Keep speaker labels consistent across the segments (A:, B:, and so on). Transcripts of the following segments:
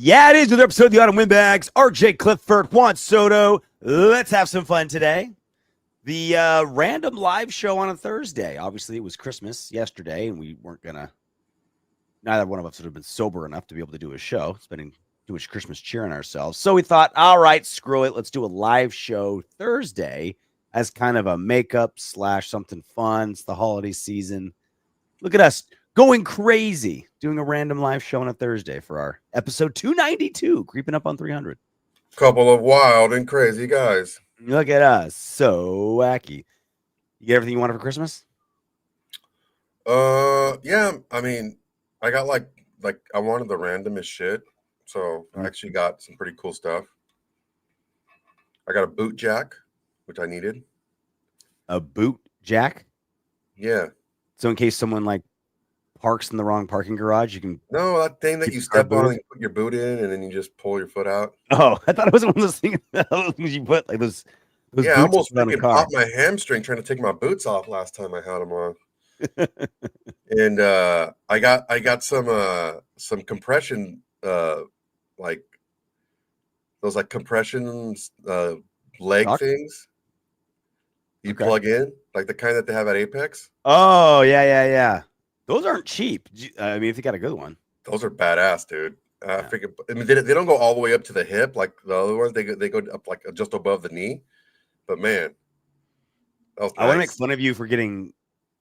A: Yeah, it is another episode of the Autumn Windbags. RJ Clifford, Juan Soto. Let's have some fun today. The random live show on a Thursday. Obviously, it was Christmas yesterday, and we weren't going to, neither one of us would have been sober enough to be able to do a show, spending too much Christmas cheering ourselves. So we thought, all right, screw it. Let's do a live show Thursday as kind of a makeup / something fun. It's the holiday season. Look at us going crazy, doing a random live show on a Thursday for our episode 292, creeping up on 300.
B: Couple of wild and crazy guys.
A: Look at us, so wacky. You get everything you wanted for Christmas?
B: Yeah. I mean, I got like I wanted the randomest shit, so I actually got some pretty cool stuff. I got a boot jack, which I needed.
A: A boot jack?
B: Yeah.
A: So in case someone like parks in the wrong parking garage, you can.
B: No, that thing that you step on and you put your boot in, and then you just pull your foot out.
A: Oh, I thought it was one of those things you put like those.
B: Yeah, I almost popped my hamstring trying to take my boots off last time I had them on. And I got some compression, like those like compression leg things you plug in, like the kind that they have at Apex.
A: Oh yeah. Those aren't cheap. I mean, if you got a good one,
B: those are badass, dude. I mean, they don't go all the way up to the hip like the other ones. They go up like just above the knee. But man, that was nice.
A: I want to make fun of you for getting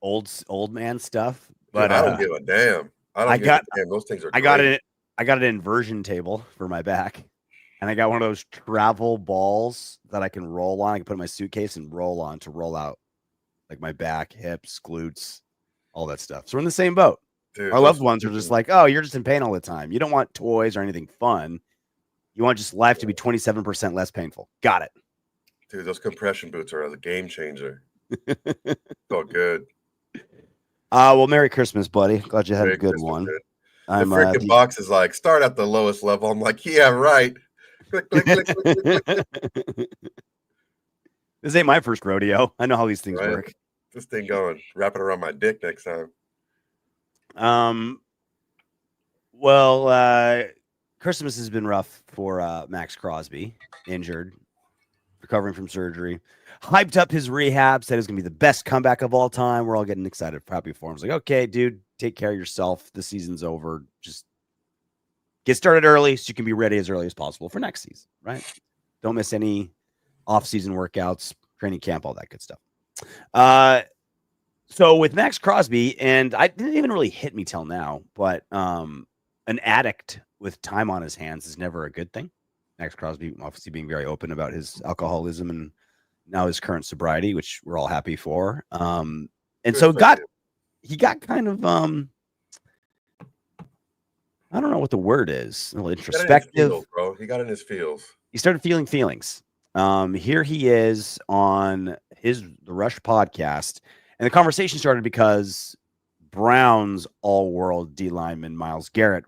A: old man stuff, but
B: dude, I don't give a damn. I give a damn. Those things are.
A: I got an inversion table for my back, and I got one of those travel balls that I can roll on. I can put in my suitcase and roll on to roll out like my back, hips, glutes, all that stuff. So we're in the same boat. Dude, our loved ones are just like, oh, you're just in pain all the time. You don't want toys or anything fun. You want just life to be 27% less painful. Got it.
B: Dude, those compression boots are a game changer. So good.
A: Well, Merry Christmas, buddy. Glad you had a good one.
B: Dude. The freaking box is like, start at the lowest level. I'm like, yeah, right. Click, click, click, click, click.
A: This ain't my first rodeo. I know how these things work.
B: This thing going, wrap it around my dick next time.
A: Well, Christmas has been rough for Maxx Crosby, injured, recovering from surgery, hyped up his rehab, said it was going to be the best comeback of all time. We're all getting excited, happy for him. It's like, okay, dude, take care of yourself. The season's over. Just get started early so you can be ready as early as possible for next season, right? Don't miss any off-season workouts, training camp, all that good stuff. So with Maxx Crosby, and I didn't even really hit me till now, but an addict with time on his hands is never a good thing. Maxx Crosby obviously being very open about his alcoholism and now his current sobriety, which we're all happy for. And so he got kind of I don't know what the word is. A little introspective.
B: He got in his feels.
A: He started feeling feelings. Here he is on the Rush podcast, and the conversation started because Brown's all-world D lineman Myles Garrett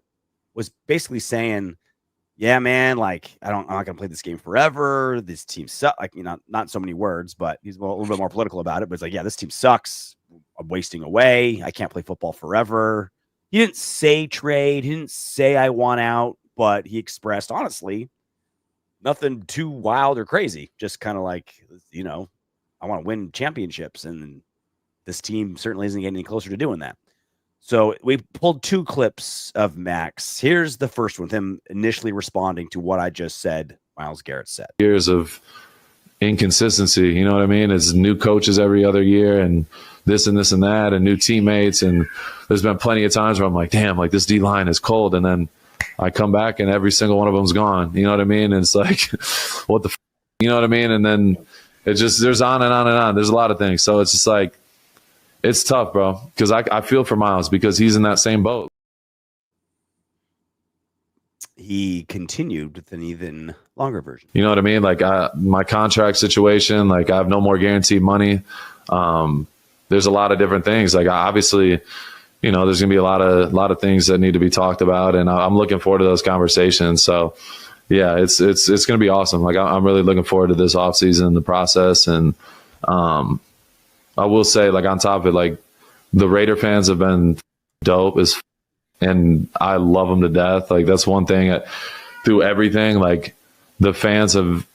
A: was basically saying, yeah, man, like I'm not gonna play this game forever. This team sucks. Like, not so many words, but he's a little bit more political about it. But it's like, yeah, this team sucks. I'm wasting away. I can't play football forever. He didn't say trade. He didn't say I want out, but he expressed honestly nothing too wild or crazy. Just kind of like, I want to win championships, and this team certainly isn't getting any closer to doing that. So we pulled two clips of Max. Here's the first one, him initially responding to what I just said Myles Garrett said.
C: Years of inconsistency, you know what I mean? It's new coaches every other year and this and this and that and new teammates. And there's been plenty of times where I'm like, damn, like this D-line is cold. And then I come back and every single one of them's gone. You know what I mean? And it's like, what the you know what I mean? And then it just, there's on and on and on. There's a lot of things. So it's just like, it's tough, bro, because I feel for Myles because he's in that same boat.
A: He continued with an even longer version.
C: You know what I mean? Like my contract situation, like I have no more guaranteed money. There's a lot of different things. Like obviously, there's gonna be a lot of things that need to be talked about, and I'm looking forward to those conversations. So yeah, it's gonna be awesome. Like I'm really looking forward to this offseason, the process, and I will say, like, on top of it, like, the Raider fans have been dope and I love them to death. Like, that's one thing. through everything, like the fans have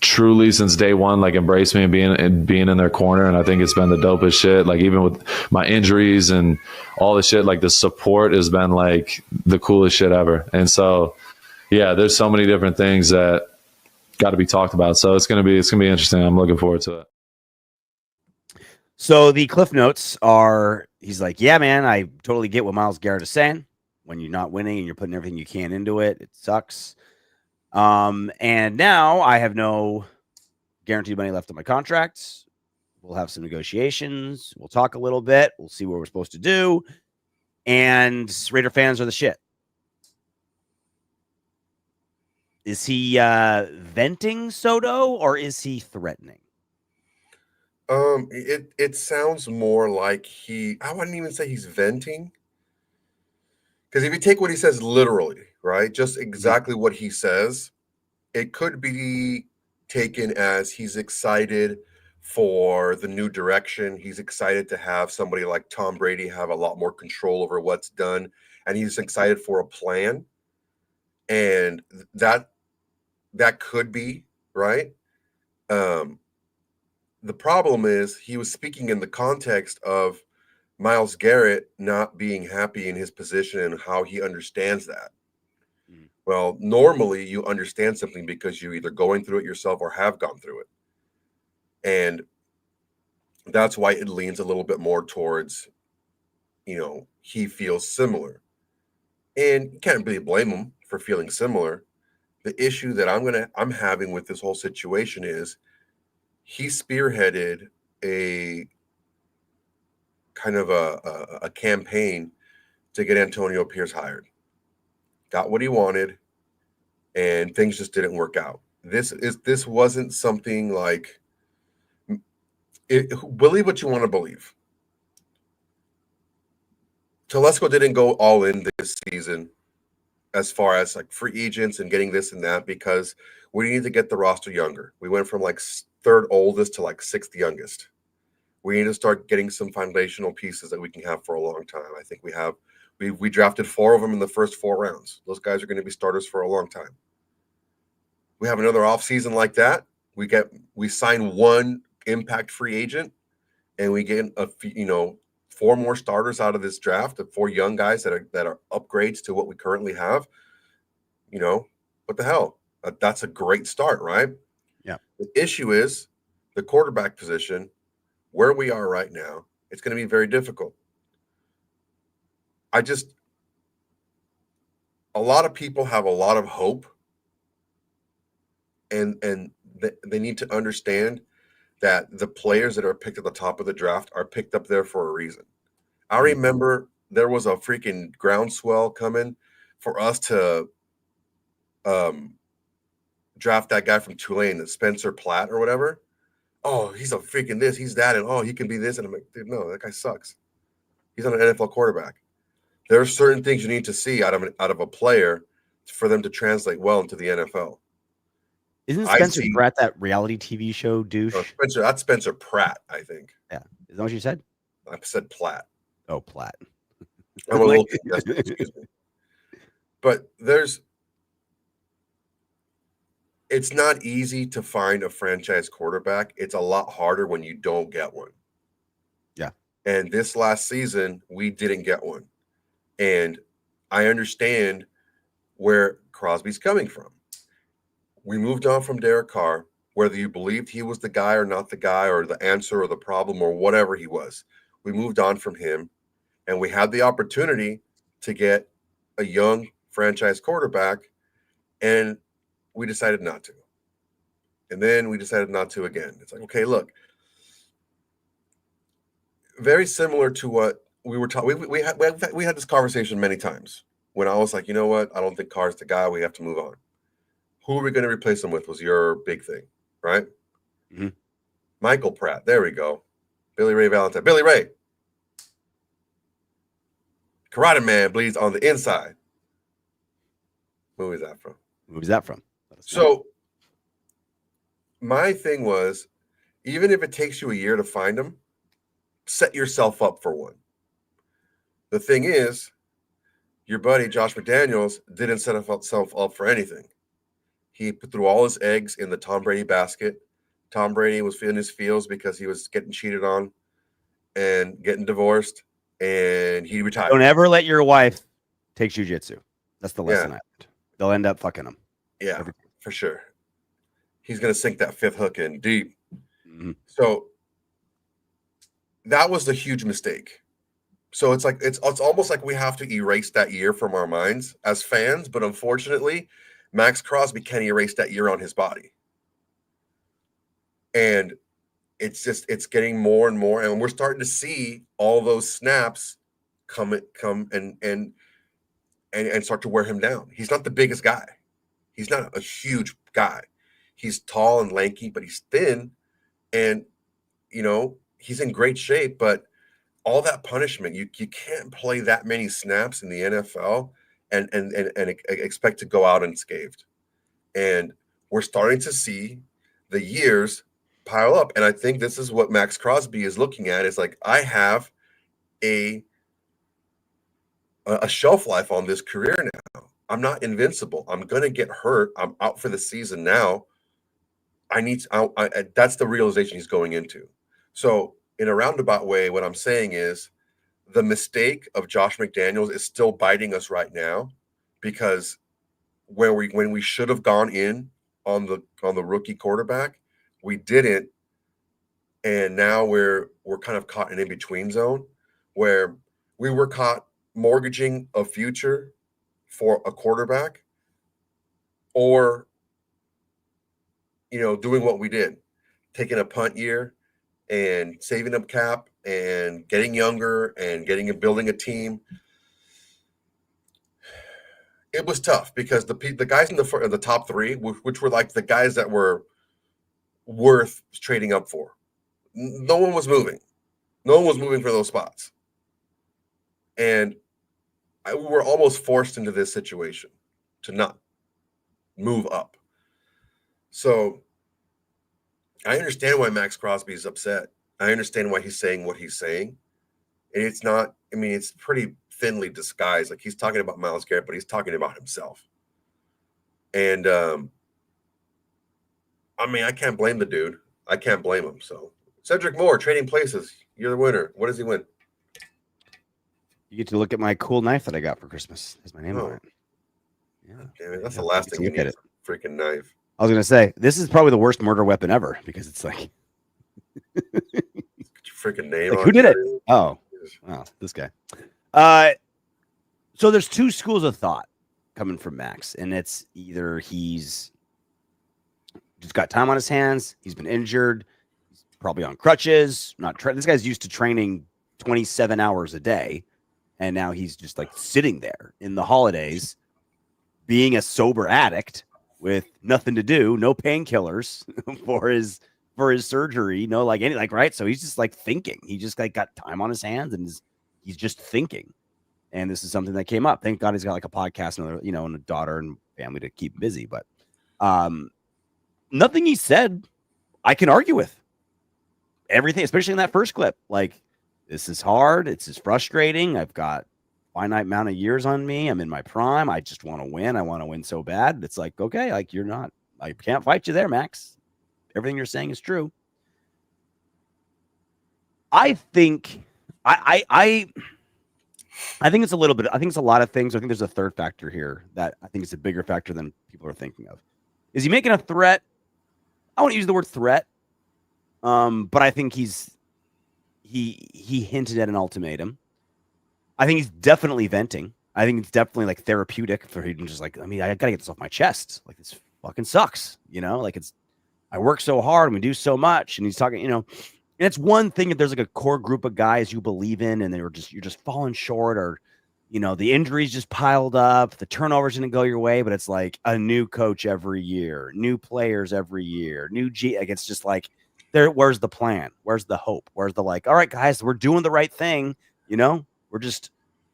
C: truly since day one like embraced me and being in their corner, and I think it's been the dopest shit. Like even with my injuries and all the shit, like the support has been like the coolest shit ever. And so yeah, there's so many different things that got to be talked about, so it's gonna be interesting. I'm looking forward to it.
A: So the cliff notes are, he's like, yeah, man, I totally get what Myles Garrett is saying. When you're not winning and you're putting everything you can into it, it sucks. And now I have no guaranteed money left on my contracts. We'll have some negotiations. We'll talk a little bit. We'll see what we're supposed to do. And Raider fans are the shit. Is he venting Soto or is he threatening?
B: It sounds more like I wouldn't even say he's venting. Because if you take what he says literally, right, just exactly what he says, it could be taken as he's excited for the new direction. He's excited to have somebody like Tom Brady have a lot more control over what's done, and he's excited for a plan. And that could be right. The problem is he was speaking in the context of Myles Garrett not being happy in his position and how he understands that. Well, normally you understand something because you're either going through it yourself or have gone through it. And that's why it leans a little bit more towards, he feels similar. And you can't really blame him for feeling similar. The issue that I'm having with this whole situation is he spearheaded a kind of a campaign to get Antonio Pierce hired. Got what he wanted, and things just didn't work out. This wasn't something like believe what you want to believe. Telesco didn't go all in this season as far as like free agents and getting this and that because we need to get the roster younger. We went from like third oldest to like sixth youngest. We need to start getting some foundational pieces that we can have for a long time. I think we drafted 4 of them in the first 4 rounds. Those guys are going to be starters for a long time. We have another offseason like that. We sign 1 impact free agent, and we get 4 more starters out of this draft, of 4 young guys that are upgrades to what we currently have. What the hell? That's a great start, right?
A: Yeah.
B: The issue is the quarterback position. Where we are right now, it's going to be very difficult. A lot of people have a lot of hope, and they need to understand that the players that are picked at the top of the draft are picked up there for a reason. I remember there was a freaking groundswell coming for us to draft that guy from Tulane, the Spencer Platt or whatever. Oh, he's a freaking this, he's that, and oh, he can be this. And I'm like, dude, no, that guy sucks. He's not an NFL quarterback. There are certain things you need to see out of a player for them to translate well into the NFL.
A: Isn't Spencer Pratt that reality TV show douche?
B: That's Spencer Pratt, I think.
A: Yeah. Is that what you said?
B: I said Platt.
A: Oh, Platt.
B: I'm a little congested, excuse me. But it's not easy to find a franchise quarterback. It's a lot harder when you don't get one.
A: Yeah.
B: And this last season, we didn't get one. And I understand where Crosby's coming from. We moved on from Derek Carr, whether you believed he was the guy or not the guy or the answer or the problem or whatever he was. We moved on from him, and we had the opportunity to get a young franchise quarterback, and we decided not to. And then we decided not to again. It's like, okay, look, very similar to what we were talking. We had this conversation many times when I was like, you know what? I don't think Carr's the guy. We have to move on. Who are we going to replace him with was your big thing, right?
A: Mm-hmm.
B: Michael Pratt. There we go. Billy Ray Valentine. Billy Ray. Karate Man bleeds on the inside. Who is that from?
A: Who's that from?
B: So my thing was, even if it takes you a year to find him, set yourself up for one. The thing is, your buddy Josh McDaniels didn't set himself up for anything. He threw all his eggs in the Tom Brady basket. Tom Brady was feeling his feels because he was getting cheated on and getting divorced, and he retired.
A: Don't ever let your wife take jujitsu. That's the lesson I learned. They'll end up fucking him.
B: Yeah, for sure. He's going to sink that fifth hook in deep.
A: Mm-hmm.
B: So that was the huge mistake. So it's like it's almost like we have to erase that year from our minds as fans, but unfortunately, Maxx Crosby can't erase that year on his body. And it's getting more and more, and we're starting to see all those snaps come and start to wear him down. He's not the biggest guy. He's not a huge guy. He's tall and lanky, but he's thin, and he's in great shape. But all that punishment, you can't play that many snaps in the NFL and expect to go out unscathed. And we're starting to see the years pile up. And I think this is what Maxx Crosby is looking at, is like, I have a shelf life on this career now. I'm not invincible. I'm going to get hurt. I'm out for the season now. That's the realization he's going into. So in a roundabout way, what I'm saying is the mistake of Josh McDaniels is still biting us right now, because when we should have gone in on the rookie quarterback, we didn't, and now we're kind of caught in in-between zone where we were caught mortgaging a future for a quarterback, or doing what we did, taking a punt year and saving up cap and getting younger and building a team. It was tough because the guys in the top three, which were like the guys that were worth trading up for, no one was moving. No one was moving for those spots. And we were almost forced into this situation to not move up. So I understand why Maxx Crosby is upset. I understand why he's saying what he's saying. And it's not, it's pretty thinly disguised. Like, he's talking about Myles Garrett, but he's talking about himself. And I can't blame the dude. I can't blame him. So Cedric Moore, Trading Places, you're the winner. What does he win?
A: You get to look at my cool knife that I got for Christmas. Has my name on it. Yeah,
B: damn it, that's the last thing you need. It. Freaking knife.
A: I was gonna say, this is probably the worst murder weapon ever, because it's like
B: freaking name.
A: Like, who did it? Oh, this guy. So there's two schools of thought coming from Max, and it's either he's just got time on his hands, he's been injured, he's probably on crutches. This guy's used to training 27 hours a day, and now he's just like sitting there in the holidays, being a sober addict with nothing to do, no painkillers for his surgery, right? So he's just like thinking. He just like got time on his hands, and he's just thinking. And this is something that came up. Thank God he's got like a podcast and and a daughter and family to keep busy. But nothing he said I can argue with. Everything, especially in that first clip. Like, this is hard. It's just frustrating. I've got finite amount of years on me. I'm in my prime. I just want to win. I want to win so bad. It's like, okay, like, I can't fight you there, Max. Everything you're saying is true. I think I think it's a little bit. I think it's a lot of things. I think there's a third factor here that I think is a bigger factor than people are thinking of. Is he making a threat? I won't use the word threat, but I think he hinted at an ultimatum. I think he's definitely venting. I think it's definitely like therapeutic for him, just like, I gotta get this off my chest. Like, this fucking sucks, like I work so hard and we do so much, and he's talking, and it's one thing if there's like a core group of guys you believe in and you're just falling short, or the injuries just piled up, the turnovers didn't go your way, but it's like a new coach every year, new players every year, like, it's just like, where's the plan? Where's the hope? Where's the all right, guys, we're doing the right thing,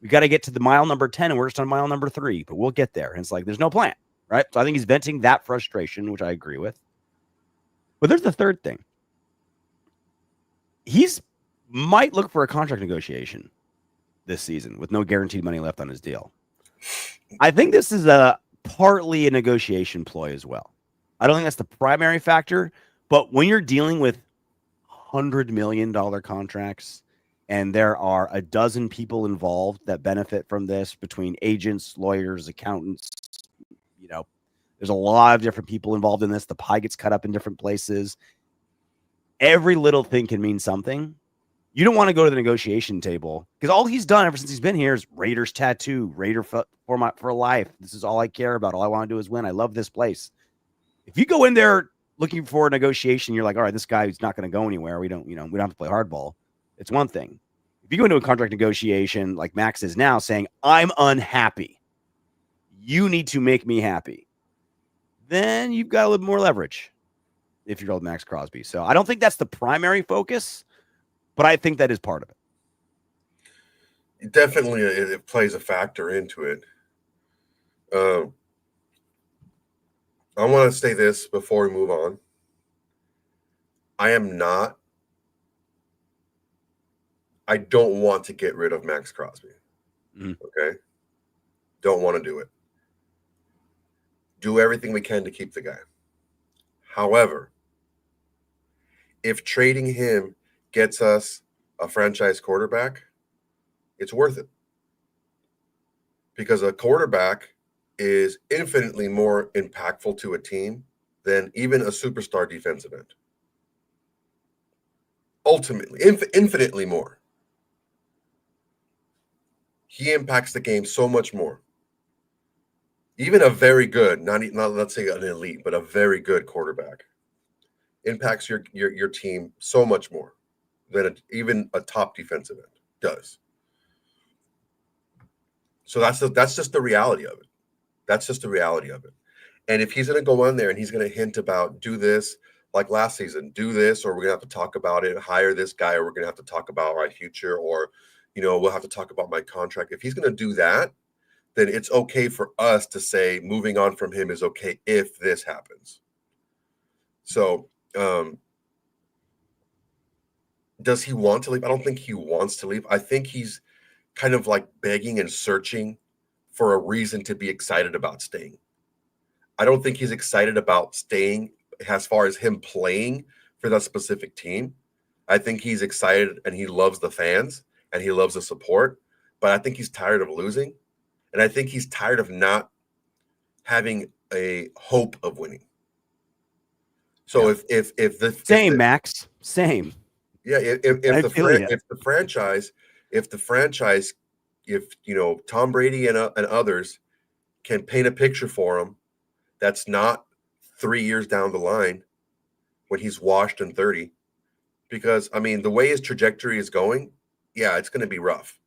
A: we got to get to the mile number 10 and we're just on mile number 3, but we'll get there. And it's like, there's no plan, right? So I think he's venting that frustration, which I agree with. But there's the third thing. He's might look for a contract negotiation this season with no guaranteed money left on his deal. I think this is partly a negotiation ploy as well. I don't think that's the primary factor, but when you're dealing with $100 million contracts and there are a dozen people involved that benefit from this between agents, lawyers, accountants, there's a lot of different people involved in this. The pie gets cut up in different places. Every little thing can mean something. You don't want to go to the negotiation table because all he's done ever since he's been here is Raiders tattoo, Raider for life. This is all I care about. All I want to do is win. I love this place. If you go in there looking for a negotiation, you're like, all right, this guy's not going to go anywhere. We don't have to play hardball. It's one thing. If you go into a contract negotiation like Maxx is now saying, I'm unhappy, you need to make me happy, then you've got a little more leverage if you're old Maxx Crosby. So I don't think that's the primary focus, but I think that is part of it.
B: Definitely, it plays a factor into it. I want to say this before we move on. I don't want to get rid of Maxx Crosby. Okay? Don't want to do it. Do everything we can to keep the guy. However, if trading him gets us a franchise quarterback, it's worth it. Because a quarterback is infinitely more impactful to a team than even a superstar defensive end. Ultimately, infinitely more. He impacts the game so much more. Even a very good, not let's say an elite, but a very good quarterback impacts your team so much more than even a top defensive end does. So that's just the reality of it. That's just the reality of it. And if he's going to go on there and he's going to hint about do this like last season, do this, or we're going to have to talk about it, hire this guy, or we're going to have to talk about my future, or we'll have to talk about my contract. If he's going to do that, then it's okay for us to say moving on from him is okay if this happens. So, does he want to leave? I don't think he wants to leave. I think he's kind of like begging and searching for a reason to be excited about staying. I don't think he's excited about staying as far as him playing for that specific team. I think he's excited and he loves the fans and he loves the support, but I think he's tired of losing. And I think he's tired of not having a hope of winning. So if the
A: Maxx, same.
B: Yeah, if the franchise, Tom Brady and others can paint a picture for him that's not 3 years down the line when he's washed and 30, because I mean the way his trajectory is going, yeah, it's going to be rough.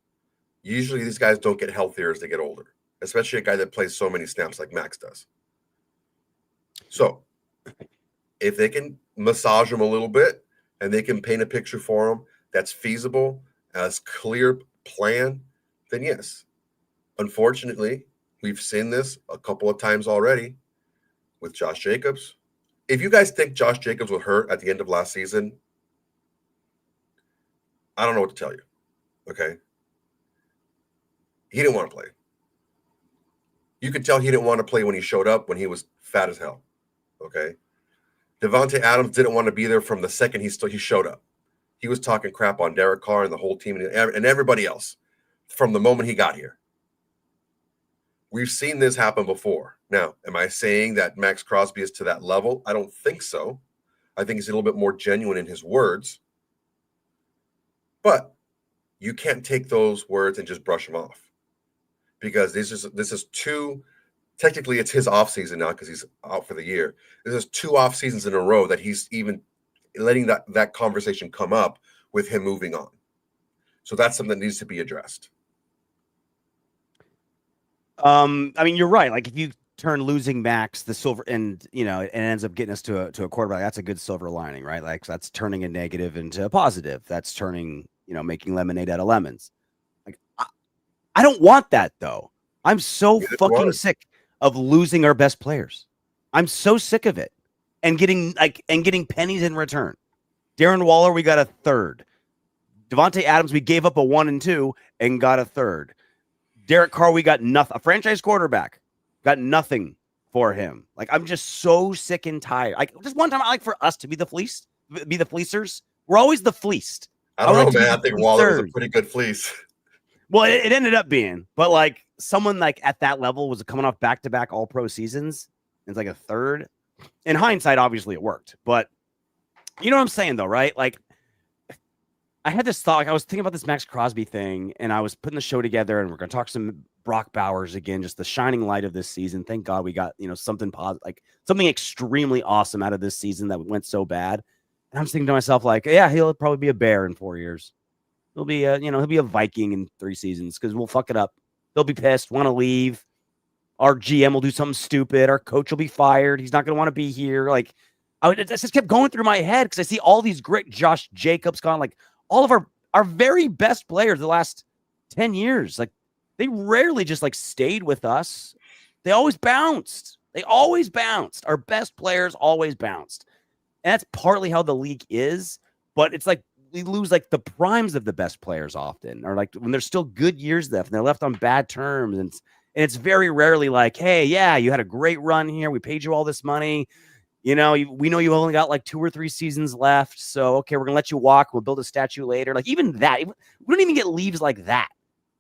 B: Usually these guys don't get healthier as they get older, especially a guy that plays so many snaps like Maxx does. So if they can massage him a little bit and they can paint a picture for him that's feasible, as clear plan, then yes. Unfortunately, we've seen this a couple of times already with Josh Jacobs. If you guys think Josh Jacobs was hurt at the end of last season, I don't know what to tell you. Okay. He didn't want to play. You could tell he didn't want to play when he showed up, when he was fat as hell. Okay. Devontae Adams didn't want to be there from the second he showed up. He was talking crap on Derek Carr and the whole team and everybody else from the moment he got here. We've seen this happen before. Now, am I saying that Maxx Crosby is to that level? I don't think so. I think he's a little bit more genuine in his words. But you can't take those words and just brush them off. Because this is two, technically it's his off season now because he's out for the year. This is 2 off seasons in a row that he's even letting that conversation come up with him moving on. So that's something that needs to be addressed.
A: I mean, you're right. Like if you turn losing Maxx the silver and it ends up getting us to a quarterback, that's a good silver lining, right? Like that's turning a negative into a positive. That's turning, making lemonade out of lemons. Like I don't want that though. I'm so fucking sick of losing our best players. I'm so sick of it. And getting pennies in return. Darren Waller, we got a third. Devontae Adams, we gave up a 1 and 2 and got a third. Derek Carr, we got nothing. A franchise quarterback, got nothing for him. Like, I'm just so sick and tired. Like, just one time, I like for us to be the fleecers. We're always the fleeced.
B: I don't know, man. I think Waller was a pretty good fleece.
A: Well, it ended up being, but like someone like at that level was coming off back-to-back all-pro seasons. It's like a third. In hindsight, obviously it worked, but you know what I'm saying though, right? Like I had this thought, like I was thinking about this Maxx Crosby thing, and I was putting the show together, and we're going to talk some Brock Bowers again, just the shining light of this season. Thank God we got, something positive, like something extremely awesome out of this season that went so bad. And I'm thinking to myself, like, yeah, he'll probably be a Bear in 4 years. He'll be he'll be a Viking in 3 seasons because we'll fuck it up. They'll be pissed, want to leave. Our GM will do something stupid. Our coach will be fired. He's not going to want to be here. Like, it just kept going through my head because I see all these great Josh Jacobs gone. Like, all of our very best players the last 10 years, like, they rarely just, like, stayed with us. They always bounced. Our best players always bounced. And that's partly how the league is. But it's like, we lose like the primes of the best players often, or like when there's still good years left and they're left on bad terms. And it's very rarely like, hey, yeah, you had a great run here. We paid you all this money. We know you've only got like 2 or 3 seasons left. So, okay, we're going to let you walk. We'll build a statue later. Like even that, we don't even get leaves like that.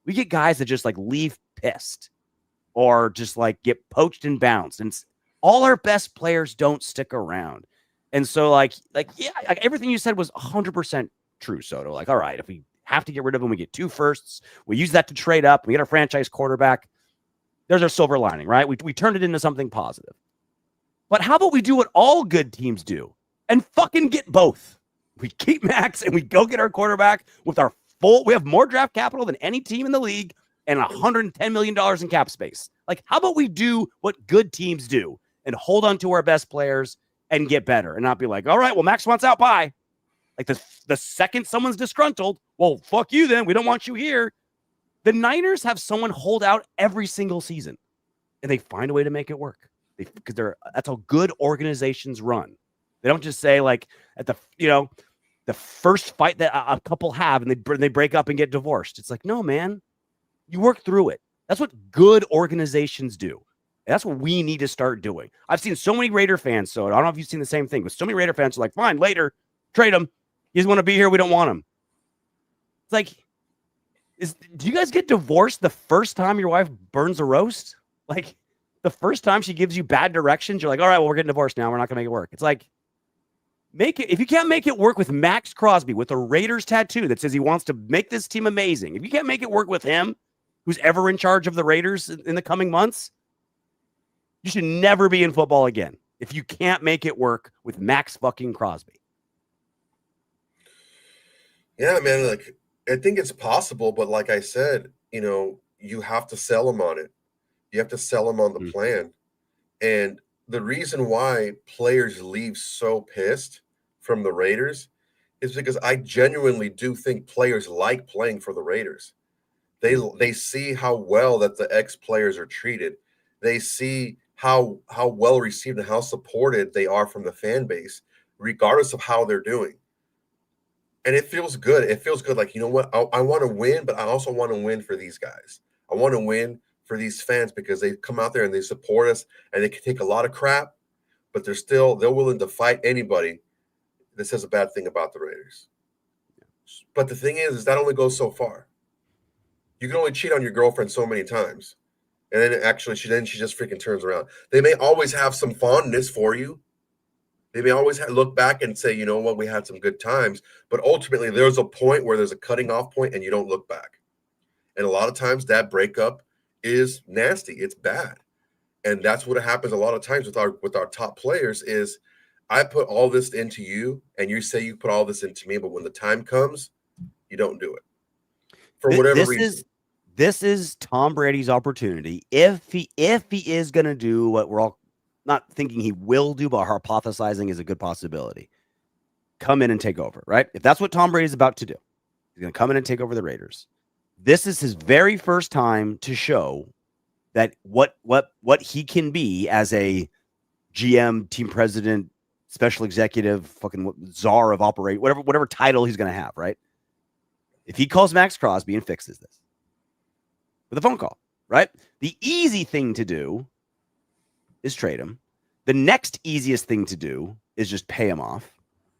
A: We get guys that just like leave pissed or just like get poached and bounced. And all our best players don't stick around. And so like everything you said was 100% true, Soto. Like, all right, if we have to get rid of him, we get 2 firsts. We use that to trade up. We get our franchise quarterback. There's our silver lining, right? We turned it into something positive. But how about we do what all good teams do and fucking get both? We keep Max and we go get our quarterback with our we have more draft capital than any team in the league and $110 million in cap space. Like, how about we do what good teams do and hold on to our best players and get better and not be like, all right, well, Max wants out, bye. Like the second someone's disgruntled, well, fuck you then. We don't want you here. The Niners have someone hold out every single season, and they find a way to make it work. Because that's how good organizations run. They don't just say like at the first fight that a couple have, and they break up and get divorced. It's like, no, man, you work through it. That's what good organizations do. And that's what we need to start doing. I've seen so many Raider fans, so I don't know if you've seen the same thing, but so many Raider fans are like, fine, later, trade him. He doesn't want to be here. We don't want him. It's like, do you guys get divorced the first time your wife burns a roast? Like, the first time she gives you bad directions, you're like, all right, well, we're getting divorced now. We're not going to make it work. It's like, make it. If you can't make it work with Maxx Crosby with a Raiders tattoo that says he wants to make this team amazing, if you can't make it work with him, who's ever in charge of the Raiders in the coming months, you should never be in football again if you can't make it work with Maxx fucking Crosby.
B: Yeah, man, like, I think it's possible, but like I said, you have to sell them on it. You have to sell them on the plan. And the reason why players leave so pissed from the Raiders is because I genuinely do think players like playing for the Raiders. They see how well that the ex-players are treated. They see how well received and how supported they are from the fan base, regardless of how they're doing. And it feels good. It feels good. Like, you know what? I want to win, but I also want to win for these guys. I want to win for these fans because they come out there and they support us, and they can take a lot of crap, but they're willing to fight anybody that says a bad thing about the Raiders. But the thing is that only goes so far. You can only cheat on your girlfriend so many times. And then actually she just freaking turns around. They may always have some fondness for you. They may always look back and say, you know what, we had some good times. But ultimately, there's a point where there's a cutting off point and you don't look back. And a lot of times that breakup is nasty. It's bad. And that's what happens a lot of times with our top players is I put all this into you and you say you put all this into me, but when the time comes, you don't do it. For whatever reason.
A: This is Tom Brady's opportunity. If he is going to do what we're all not thinking he will do, but hypothesizing is a good possibility. Come in and take over, right? If that's what Tom Brady's about to do, he's going to come in and take over the Raiders. This is his very first time to show that what he can be as a GM, team president, special executive, fucking czar of operate, whatever title he's going to have, right? If he calls Maxx Crosby and fixes this, with a phone call, right? The easy thing to do is trade him. The next easiest thing to do is just pay him off.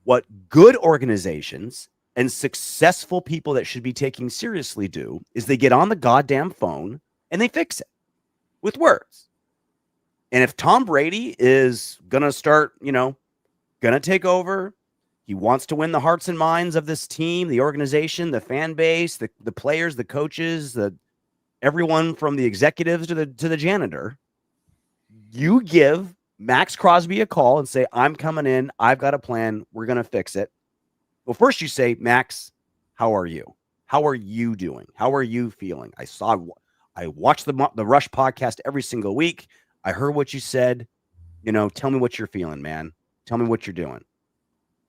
A: What good organizations and successful people that should be taken seriously do is they get on the goddamn phone and they fix it with words. And if Tom Brady is going to start, going to take over, he wants to win the hearts and minds of this team, the organization, the fan base, the players, the coaches, everyone from the executives to the janitor. You give Maxx Crosby a call and say, I'm coming in. I've got a plan. We're going to fix it. Well, first you say, Max, how are you? How are you doing? How are you feeling? I watched the Rush podcast every single week. I heard what you said. Tell me what you're feeling, man. Tell me what you're doing.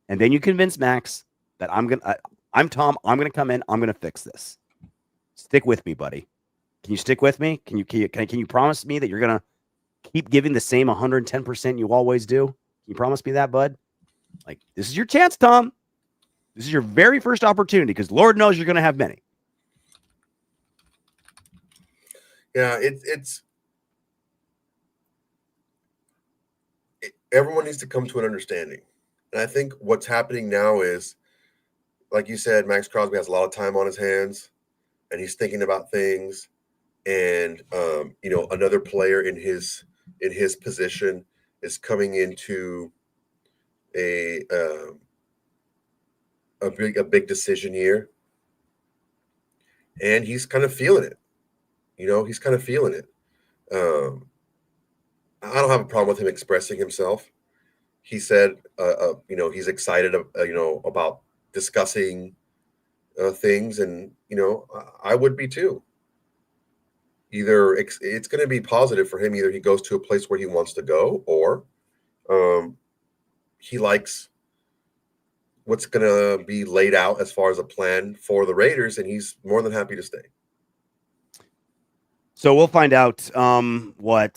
A: And then you convince Max that I'm Tom. I'm going to come in. I'm going to fix this. Stick with me, buddy. Can you stick with me? Can you promise me that you're going to keep giving the same 110% you always do? Can you promise me that, bud? Like, this is your chance, Tom. This is your very first opportunity because Lord knows you're going to have many.
B: Yeah, everyone needs to come to an understanding. And I think what's happening now is, like you said, Maxx Crosby has a lot of time on his hands and he's thinking about things. And, another player in his position is coming into a big decision here. And he's kind of feeling it. He's kind of feeling it. I don't have a problem with him expressing himself. He said, he's excited, about discussing things, and I would be too. Either it's going to be positive for him. Either he goes to a place where he wants to go, or he likes what's going to be laid out as far as a plan for the Raiders, and he's more than happy to stay.
A: So we'll find out what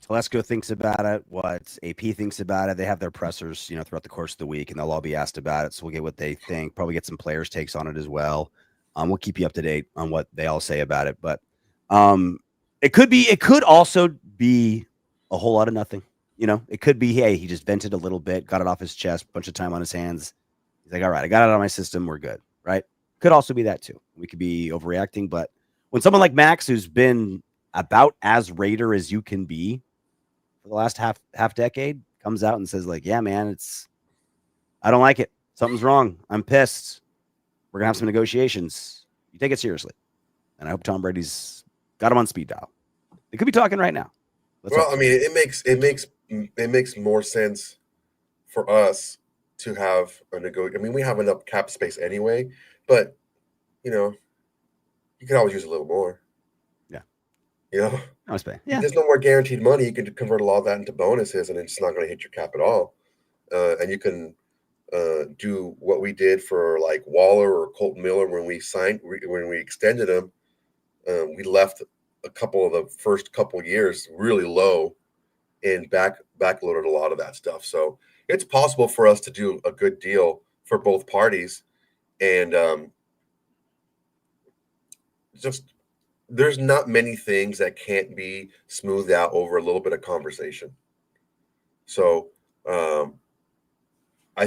A: Telesco thinks about it, what AP thinks about it. They have their pressers, throughout the course of the week, and they'll all be asked about it. So we'll get what they think, probably get some players' takes on it as well. We'll keep you up to date on what they all say about it. But it could also be a whole lot of nothing. It could be, hey, he just vented a little bit, got it off his chest, bunch of time on his hands. He's like, all right, I got it out of my system. We're good, right? Could also be that too. We could be overreacting, but when someone like Max, who's been about as Raider as you can be for the last half decade, comes out and says, like, yeah, man, I don't like it. Something's wrong. I'm pissed. We're gonna have some negotiations. You take it seriously. And I hope Tom Brady's got him on speed dial. They could be talking right now.
B: It makes more sense for us to have a negotiation. I mean, we have enough cap space anyway, but you can always use a little more.
A: Yeah.
B: There's no more guaranteed money. You can convert a lot of that into bonuses, and it's not going to hit your cap at all. And you can do what we did for like Waller or Colton Miller when we extended them. We left a couple of the first couple years really low and backloaded a lot of that stuff. So it's possible for us to do a good deal for both parties. And there's not many things that can't be smoothed out over a little bit of conversation. So I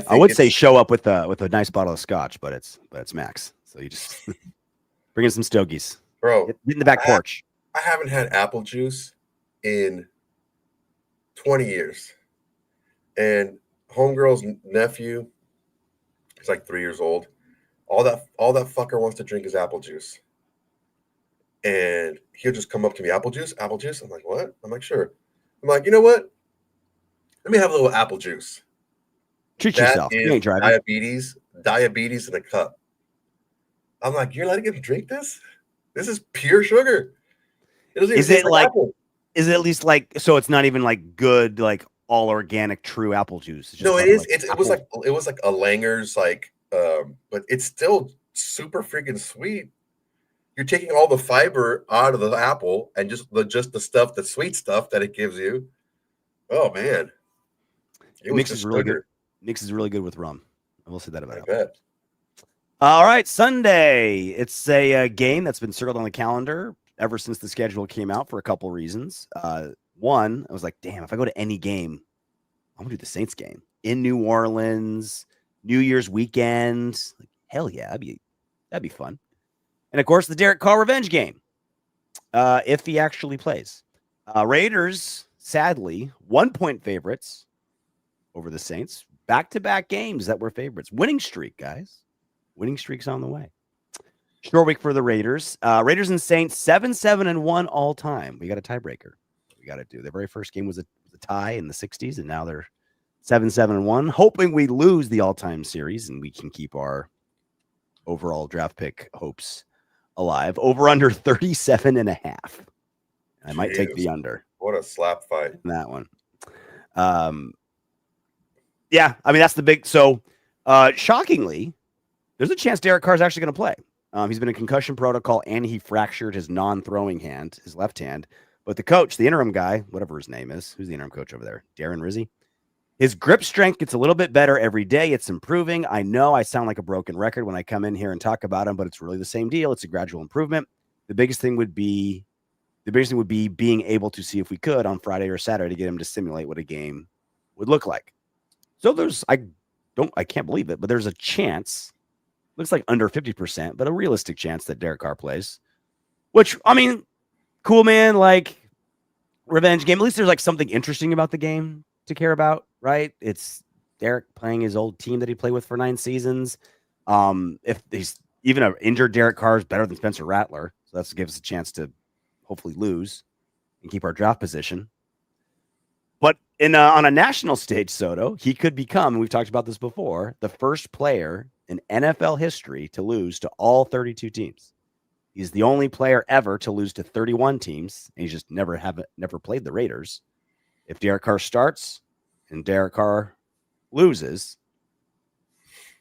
A: would say show up with a nice bottle of scotch, but it's Max. So you just bring in some stogies.
B: Bro,
A: get in the back porch.
B: I haven't had apple juice in 20 years. And homegirl's nephew is like 3 years old. All that fucker wants to drink is apple juice. And he'll just come up to me, apple juice. I'm like, what? I'm like, sure. I'm like, you know what? Let me have a little apple juice.
A: Treat yourself. You ain't driving.
B: Diabetes in a cup. I'm like, you're letting him drink this? This is pure sugar.
A: Is it at least like, so it's not even like good, like all organic, true apple juice?
B: No, it is. It was like a Langer's, like, but it's still super freaking sweet. You're taking all the fiber out of the apple and just the stuff, the sweet stuff that it gives you. Oh man,
A: it mixes really good. Mixes really good with rum. I will say that about it.
B: I bet.
A: All right, Sunday. It's a game that's been circled on the calendar. ever since the schedule came out for a couple reasons. One, I was like, damn, if I go to any game, I'm gonna do the Saints game in New Orleans, New Year's weekend. Like, hell yeah, that'd be fun. And of course, the Derek Carr revenge game, if he actually plays. Raiders, sadly, 1-point favorites over the Saints. Back-to-back games that were favorites. Winning streak, guys. Winning streak's on the way. Short week for the Raiders. Raiders and Saints, 7-7-1 all time. We got a tiebreaker. We got to do. Their very first game was a tie in the 60s, and now they're 7-7-1. Hoping we lose the all-time series and we can keep our overall draft pick hopes alive. Over under 37.5. I might take the under.
B: What a slap fight.
A: In that one. Yeah, I mean, that's the big. So, shockingly, there's a chance Derek Carr is actually going to play. He's been in concussion protocol and he fractured his non-throwing hand, his left hand. But the coach, the interim guy, whatever his name is, who's the interim coach over there? Darren Rizzi. His grip strength gets a little bit better every day. It's improving. I know I sound like a broken record when I come in here and talk about him, but it's really the same deal. It's a gradual improvement. The biggest thing would be being able to see if we could on Friday or Saturday to get him to simulate what a game would look like. So I can't believe it, but there's a chance. Looks like under 50%, but a realistic chance that Derek Carr plays. Which, I mean, cool, man. Like, revenge game. At least there's like something interesting about the game to care about, right? It's Derek playing his old team that he played with for 9 seasons. If he's even an injured Derek Carr is better than Spencer Rattler, so that gives us a chance to hopefully lose and keep our draft position. But on a national stage, Soto, he could become, and we've talked about this before, the first player in NFL history to lose to all 32 teams. He's the only player ever to lose to 31 teams, and he's just never played the Raiders. If Derek Carr starts and Derek Carr loses,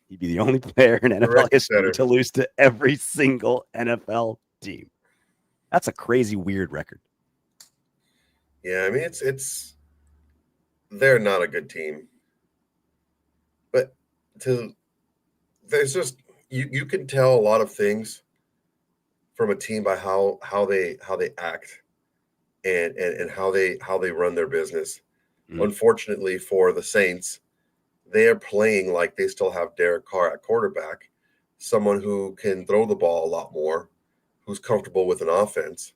A: he'd be the only player in NFL history to lose to every single NFL team. That's a crazy, weird record.
B: Yeah, I mean, it's they're not a good team. But there's just you can tell a lot of things from a team by how they act and how they run their business. Mm-hmm. Unfortunately for the Saints, they are playing like they still have Derek Carr at quarterback, someone who can throw the ball a lot more, who's comfortable with an offense.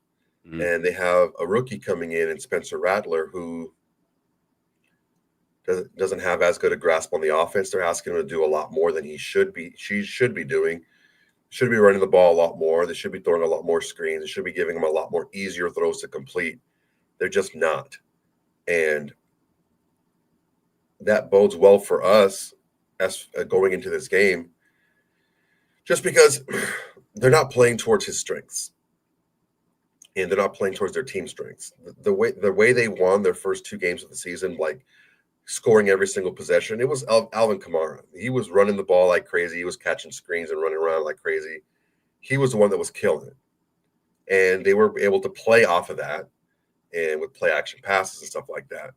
B: Mm-hmm. And they have a rookie coming in Spencer Rattler who doesn't have as good a grasp on the offense. They're asking him to do a lot more than she should be doing. Should be running the ball a lot more. They should be throwing a lot more screens. They should be giving him a lot more easier throws to complete. They're just not. And that bodes well for us as going into this game, just because they're not playing towards his strengths. And they're not playing towards their team strengths. The way they won their first 2 games of the season, like scoring every single possession, it was Alvin Kamara. He was running the ball like crazy. He was catching screens and running around like crazy. He was the one that was killing it. And they were able to play off of that and with play action passes and stuff like that.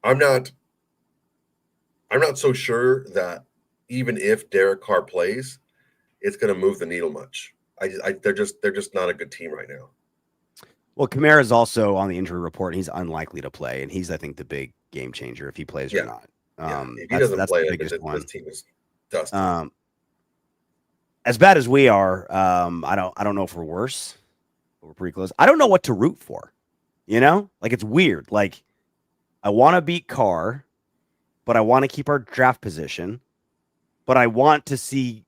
B: I'm not so sure that even if Derek Carr plays, it's going to move the needle much. They're just not a good team right now.
A: Well, Kamara is also on the injury report, and he's unlikely to play, and he's, I think, the big game changer if he plays or not.
B: If he doesn't play, the biggest one. This team is dusty.
A: As bad as we are, I don't know if we're worse, but we're pretty close. I don't know what to root for. You know, like it's weird. Like I want to beat Carr, but I want to keep our draft position, but I want to see,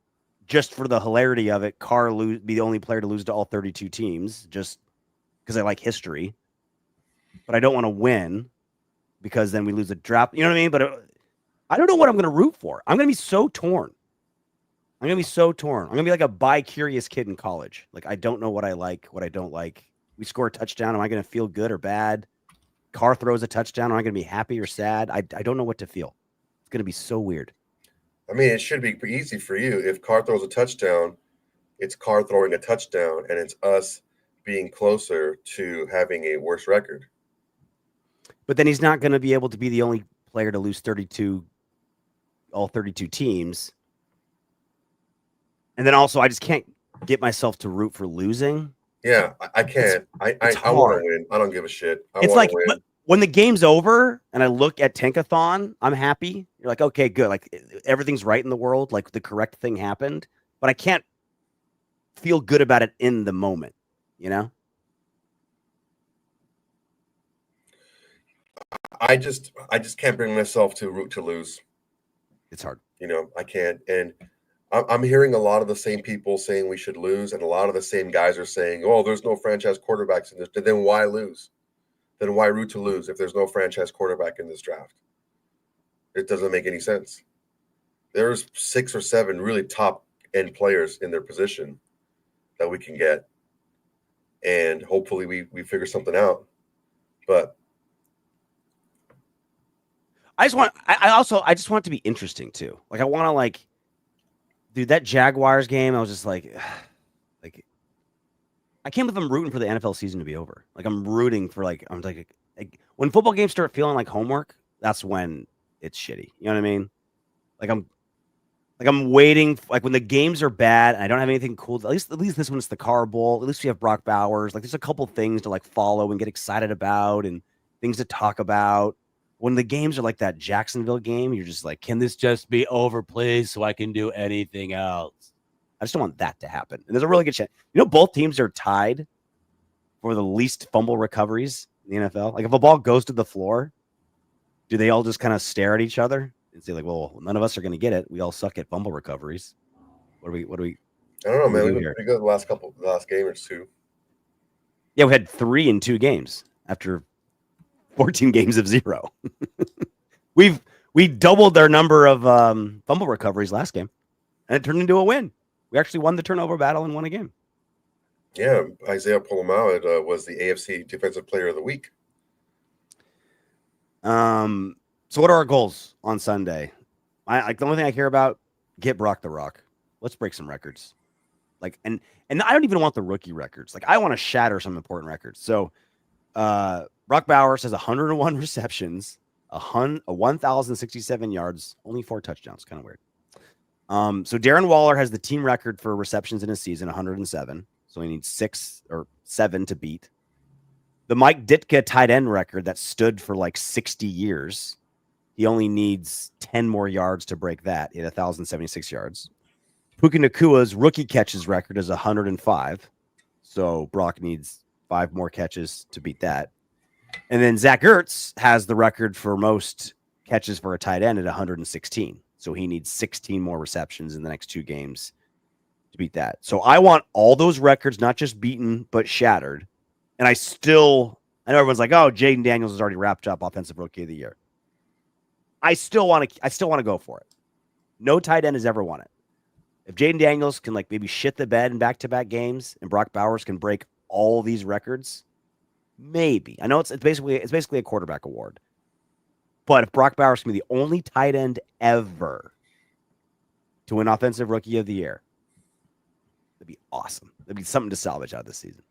A: just for the hilarity of it, Carr be the only player to lose to all 32 teams, just because I like history, but I don't want to win because then we lose the draft. You know what I mean? But I don't know what I'm going to root for. I'm going to be so torn. I'm going to be like a bi-curious kid in college. Like, I don't know what I like, what I don't like. We score a touchdown. Am I going to feel good or bad? Carr throws a touchdown. Am I going to be happy or sad? I don't know what to feel. It's going to be so weird.
B: I mean, it should be easy for you. If Carr throws a touchdown, it's Carr throwing a touchdown, and it's us being closer to having a worse record.
A: But then he's not going to be able to be the only player to lose all 32 teams. And then also, I get myself to root for losing.
B: Yeah, I can't. I want to win. I don't give a shit. I want to win.
A: When the game's over and I look at Tankathon, I'm happy. You're like, okay, good. Like everything's right in the world. Like the correct thing happened, but I can't feel good about it in the moment, you know?
B: I just can't bring myself to root to lose.
A: It's hard.
B: You know, I can't. And I'm hearing a lot of the same people saying we should lose, and a lot of the same guys are saying, "Oh, there's no franchise quarterbacks in this." Then why lose? Then why root to lose if there's no franchise quarterback in this draft? It doesn't make any sense. There's 6 or 7 really top end players in their position that we can get, and hopefully we figure something out. But
A: I just want it to be interesting too. Like I want to dude, that Jaguars game, I was just like I can't believe I'm rooting for the NFL season to be over. Like I'm rooting for I'm like when football games start feeling like homework, that's when it's shitty. You know what I mean? I'm waiting. Like when the games are bad and I don't have anything cool. At least this one's the Carr Bowl. At least we have Brock Bowers. Like there's a couple things to follow and get excited about and things to talk about. When the games are like that Jacksonville game, you're just like, can this just be over, please, so I can do anything else? I just don't want that to happen. And there's a really good chance. You know, both teams are tied for the least fumble recoveries in the NFL. Like if a ball goes to the floor, do they all just kind of stare at each other and say well, none of us are going to get it. We all suck at fumble recoveries. What do we?
B: I don't know, man. We've been pretty good the last game or two.
A: Yeah, we had 3 in 2 games after 14 games of 0. we doubled their number of fumble recoveries last game, and it turned into a win. We actually won the turnover battle and won a game.
B: Yeah, Isaiah Polamalu was the AFC Defensive Player of the Week.
A: So what are our goals on Sunday? The only thing I care about, get Brock the Rock. Let's break some records. And I don't even want the rookie records. I want to shatter some important records. So Brock Bowers has 101 receptions, 1,067 yards, only 4 touchdowns. Kind of weird. So Darren Waller has the team record for receptions in a season, 107. So he needs 6 or 7 to beat. The Mike Ditka tight end record that stood for 60 years. He only needs 10 more yards to break that. He had 1,076 yards. Puka Nakua's rookie catches record is 105. So Brock needs 5 more catches to beat that. And then Zach Ertz has the record for most catches for a tight end at 116. So he needs 16 more receptions in the next 2 games to beat that. So I want all those records, not just beaten, but shattered. And I know everyone's like, oh, Jaden Daniels has already wrapped up Offensive Rookie of the Year. I still want to go for it. No tight end has ever won it. If Jaden Daniels can maybe shit the bed in back-to-back games and Brock Bowers can break all these records, maybe. I know it's basically a quarterback award. But if Brock Bowers can be the only tight end ever to win Offensive Rookie of the Year, that'd be awesome. That'd be something to salvage out of this season.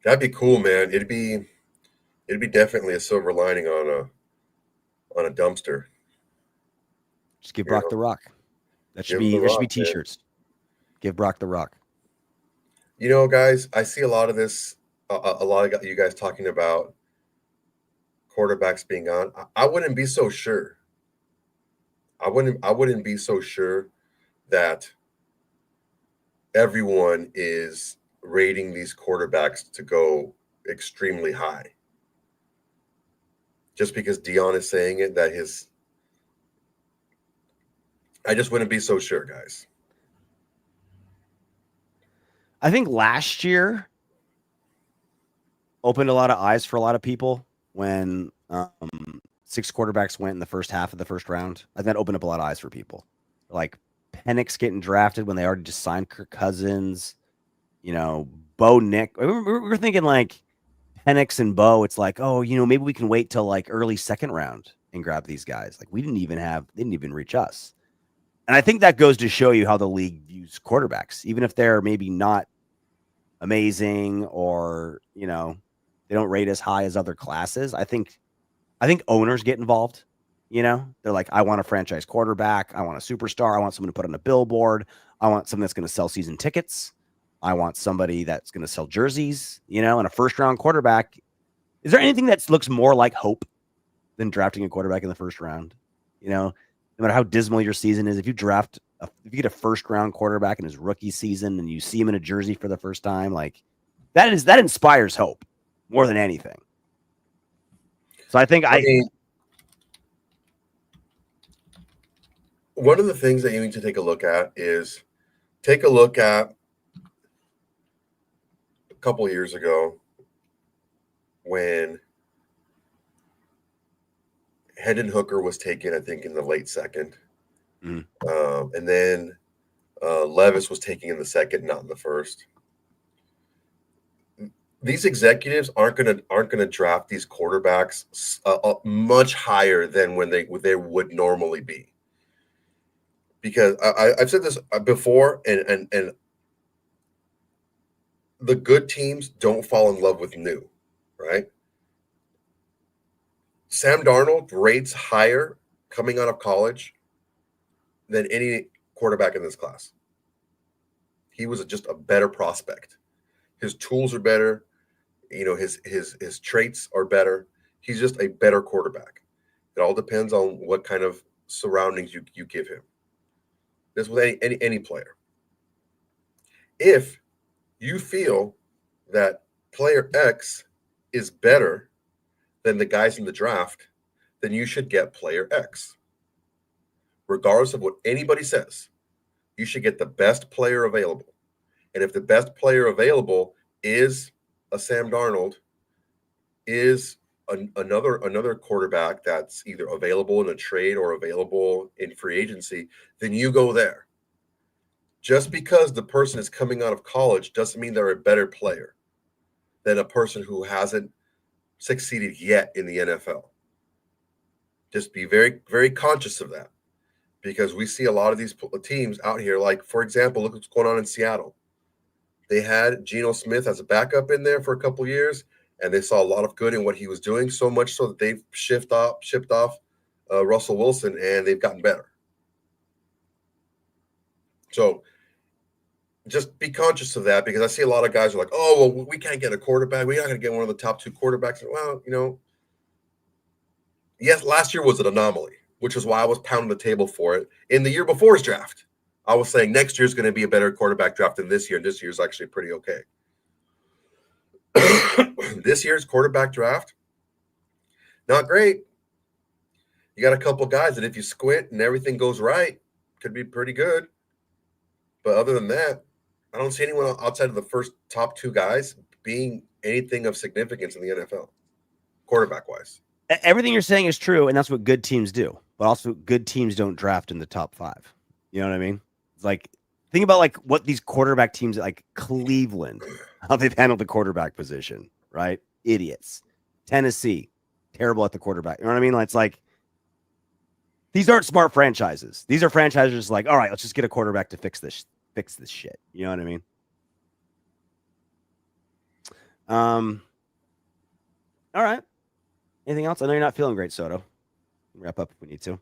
B: That'd be cool, man. It'd be definitely a silver lining on a dumpster.
A: Just give Brock the Rock. There should be t-shirts. Man. Give Brock the Rock.
B: You know, guys, I see a lot of this. A lot of you guys talking about quarterbacks being on. I wouldn't be so sure. I wouldn't be so sure that everyone is rating these quarterbacks to go extremely high. Just because Dion is saying it, I just wouldn't be so sure, guys.
A: I think last year opened a lot of eyes for a lot of people when 6 quarterbacks went in the first half of the first round. I think that opened up a lot of eyes for people. Like Penix getting drafted when they already just signed Kirk Cousins. Bo Nick. We were thinking Penix and Bo. It's maybe we can wait till early second round and grab these guys. They didn't even reach us. And I think that goes to show you how the league views quarterbacks, even if they're maybe not amazing or, they don't rate as high as other classes. I think owners get involved. You know, they're like, I want a franchise quarterback. I want a superstar. I want someone to put on a billboard. I want someone that's going to sell season tickets. I want somebody that's going to sell jerseys, you know, and a first round quarterback. Is there anything that looks more like hope than drafting a quarterback in the first round? You know, no matter how dismal your season is, if you get a first round quarterback in his rookie season and you see him in a jersey for the first time, like that inspires hope more than anything. So I think
B: one of the things that you need to take a look at is take a look at a couple of years ago when Hendon Hooker was taken, I think, in the late second. And then Levis was taken in the second, not in the first. These executives aren't gonna draft these quarterbacks much higher than when they would normally be. Because I've said this before, and the good teams don't fall in love with new, right? Sam Darnold rates higher coming out of college than any quarterback in this class. He was just a better prospect. His tools are better. You know, his traits are better. He's just a better quarterback. It all depends on what kind of surroundings you give him. This with any player. If you feel that player X is better than the guys in the draft, then you should get player X. Regardless of what anybody says, you should get the best player available. And if the best player available is a Sam Darnold, is another quarterback that's either available in a trade or available in free agency, then you go there. Just because the person is coming out of college doesn't mean they're a better player than a person who hasn't succeeded yet in the NFL. Just be very, very conscious of that, because we see a lot of these teams out here. Like, for example, look what's going on in Seattle. They had Geno Smith as a backup in there for a couple of years, and they saw a lot of good in what he was doing, so much so that they've shipped off Russell Wilson, and they've gotten better. So just be conscious of that, because I see a lot of guys are like, oh, well, we can't get a quarterback. We're not going to get one of the top two quarterbacks. Well, you know, yes, last year was an anomaly, which is why I was pounding the table for it. In the year before's draft, I was saying next year's going to be a better quarterback draft than this year, and this year's actually pretty okay. This year's quarterback draft, not great. You got a couple guys that if you squint and everything goes right, could be pretty good. But other than that, I don't see anyone outside of the first top two guys being anything of significance in the NFL, quarterback-wise.
A: Everything you're saying is true, and that's what good teams do. But also, good teams don't draft in the top 5. You know what I mean? It's like, think about like what these quarterback teams like Cleveland, how they've handled the quarterback position, right? Idiots. Tennessee, terrible at the quarterback. You know what I mean? It's like, these aren't smart franchises. These are franchises like, all right, let's just get a quarterback to fix this shit. You know what I mean? All right. Anything else? I know you're not feeling great, Soto. Wrap up if we need to.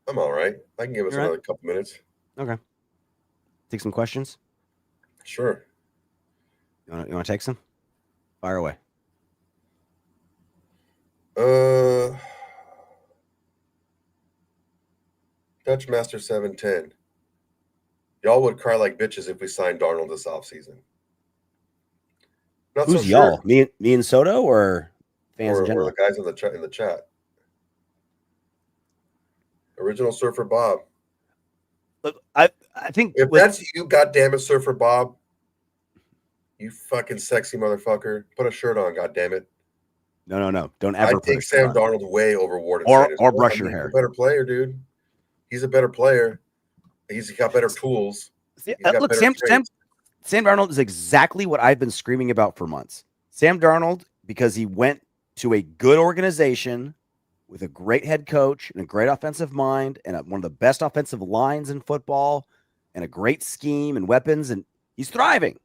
B: I'm all right. I can give us another couple minutes.
A: Okay. Take some questions?
B: Sure.
A: You want to take some? Fire away.
B: Dutch Master 710. Y'all would cry like bitches if we signed Darnold this offseason.
A: Who's so y'all? Sure. Me and Soto, or fans in general?
B: Or the guys in the chat. Original Surfer Bob.
A: Look, I think
B: if that's you, goddammit, Surfer Bob, you fucking sexy motherfucker, put a shirt on, goddammit.
A: No. Don't ever.
B: I think Sam Darnold way over Warden
A: or brush your hair.
B: He's a better player, dude. He's a better player. He's got better tools.
A: Look, Sam Darnold is exactly what I've been screaming about for months. Sam Darnold, because he went to a good organization with a great head coach and a great offensive mind and one of the best offensive lines in football and a great scheme and weapons, and he's thriving,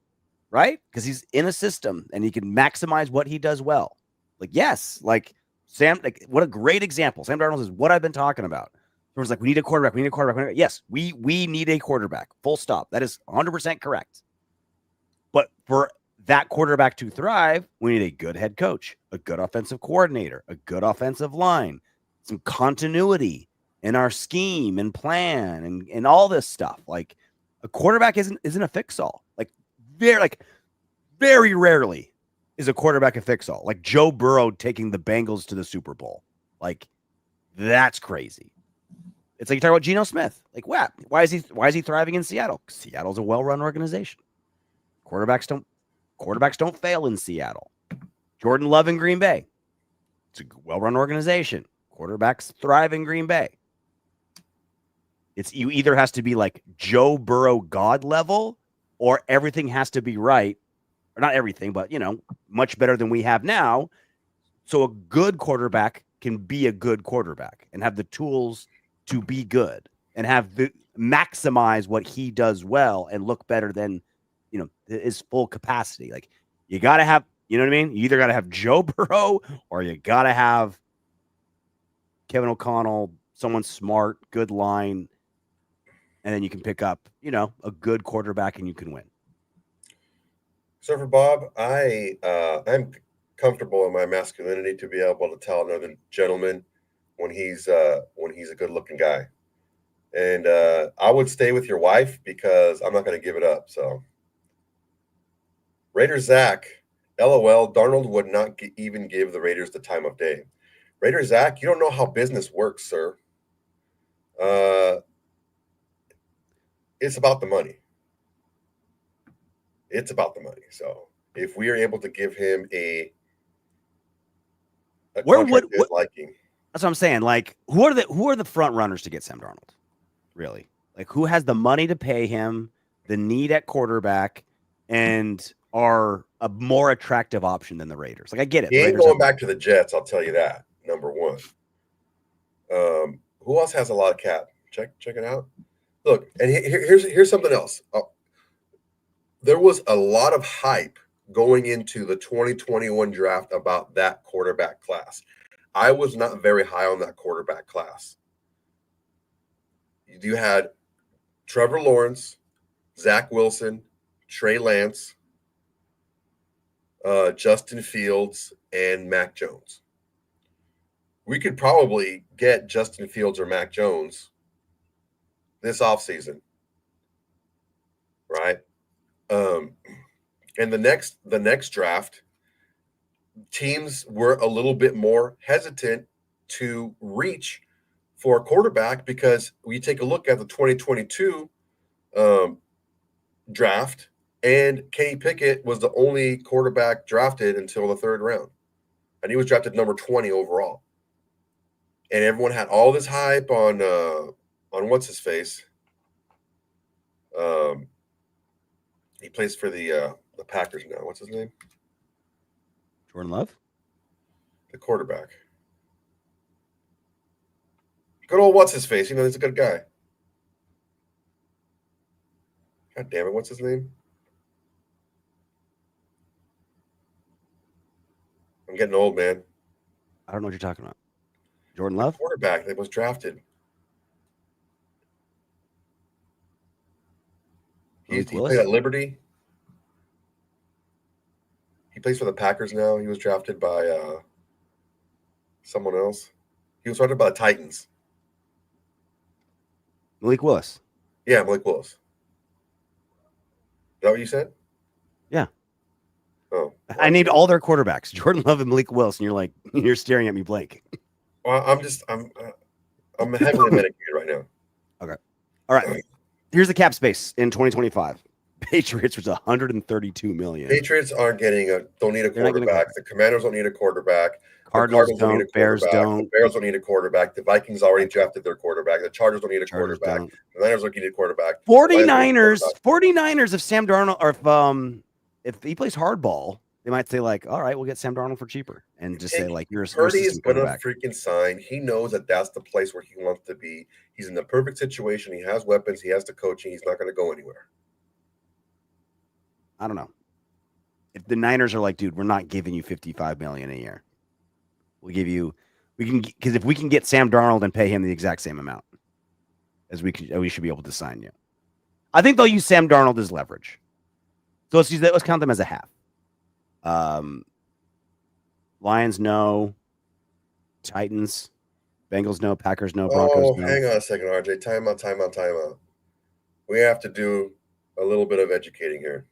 A: right? Because he's in a system and he can maximize what he does well. Like, yes, like Sam, like, what a great example. Sam Darnold is what I've been talking about. Everyone's like, we need a quarterback. We need a quarterback. Yes, we need a quarterback. Full stop. That is 100% correct. But for that quarterback to thrive, we need a good head coach, a good offensive coordinator, a good offensive line, some continuity in our scheme and plan and all this stuff. Like, a quarterback isn't a fix-all. Very rarely is a quarterback a fix-all. Like Joe Burrow taking the Bengals to the Super Bowl. Like, that's crazy. It's like you talk about Geno Smith. Like, what? Why is he thriving in Seattle? Seattle's a well-run organization. Quarterbacks don't fail in Seattle. Jordan Love in Green Bay. It's a well-run organization. Quarterbacks thrive in Green Bay. You either has to be like Joe Burrow God level, or everything has to be right. Or not everything, but much better than we have now. So a good quarterback can be a good quarterback and have the tools to be good and maximize what he does well and look better than his full capacity. Like, you got to have, you know what I mean? You either got to have Joe Burrow or you got to have Kevin O'Connell, someone smart, good line, and then you can pick up, a good quarterback and you can win.
B: Surfer Bob, I'm comfortable in my masculinity to be able to tell another gentleman when he's a good-looking guy. And I would stay with your wife because I'm not going to give it up. So, Raider Zach, LOL, Darnold would not even give the Raiders the time of day. Raider Zach, you don't know how business works, sir. It's about the money. It's about the money. So if we are able to give him a contract to his liking.
A: That's what I'm saying. Like, who are the front runners to get Sam Darnold? Really? Like, who has the money to pay him, the need at quarterback, and are a more attractive option than the Raiders? Like, I get it.
B: He ain't going back to the Jets, I'll tell you that. Number one. Who else has a lot of cap? Check it out. Look, and here's something else. There was a lot of hype going into the 2021 draft about that quarterback class. I was not very high on that quarterback class. You had Trevor Lawrence, Zach Wilson, Trey Lance, Justin Fields, and Mac Jones. We could probably get Justin Fields or Mac Jones this offseason, right? And the next draft, teams were a little bit more hesitant to reach for a quarterback because we take a look at the 2022 draft, and Kenny Pickett was the only quarterback drafted until the third round, and he was drafted number 20 overall. And everyone had all this hype on what's his face. He plays for the Packers now. What's his name?
A: Jordan Love?
B: The quarterback. Good old what's his face. He's a good guy. God damn it. What's his name? I'm getting old, man.
A: I don't know what you're talking about. Jordan Love?
B: The quarterback that was drafted. He played at Liberty. He plays for the Packers now. He was drafted by someone else. He was drafted by the Titans.
A: Malik Willis.
B: Yeah, Malik Willis. Is that what you said?
A: Yeah.
B: Oh. Well,
A: I named all their quarterbacks, Jordan Love and Malik Willis, and you're staring at me blank.
B: Well, I'm having a minute right now.
A: Okay. All right. Here's the cap space in 2025. Patriots was 132 million.
B: Patriots don't need a quarterback. The Commanders don't need a quarterback.
A: Cardinals don't need a
B: Bears don't. The Bears don't need a quarterback. The Vikings already drafted their quarterback. The Chargers don't need a quarterback. The Niners don't need a quarterback.
A: 49ers, if Sam Darnold, or if he plays hardball, they might say, like, all right, we'll get Sam Darnold for cheaper, and just say, like, you're
B: Purdy is going to freaking sign. He knows that that's the place where he wants to be. He's in the perfect situation. He has weapons. He has the coaching. He's not going to go anywhere.
A: I don't know. If the Niners are like, dude, we're not giving you $55 million a year, We'll give you, because if we can get Sam Darnold and pay him the exact same amount as we should be able to sign you. I think they'll use Sam Darnold as leverage. So let's count them as a half. Lions no, Titans, Bengals no, Packers no, Broncos no.
B: Hang on a second, RJ. Time out. We have to do a little bit of educating here.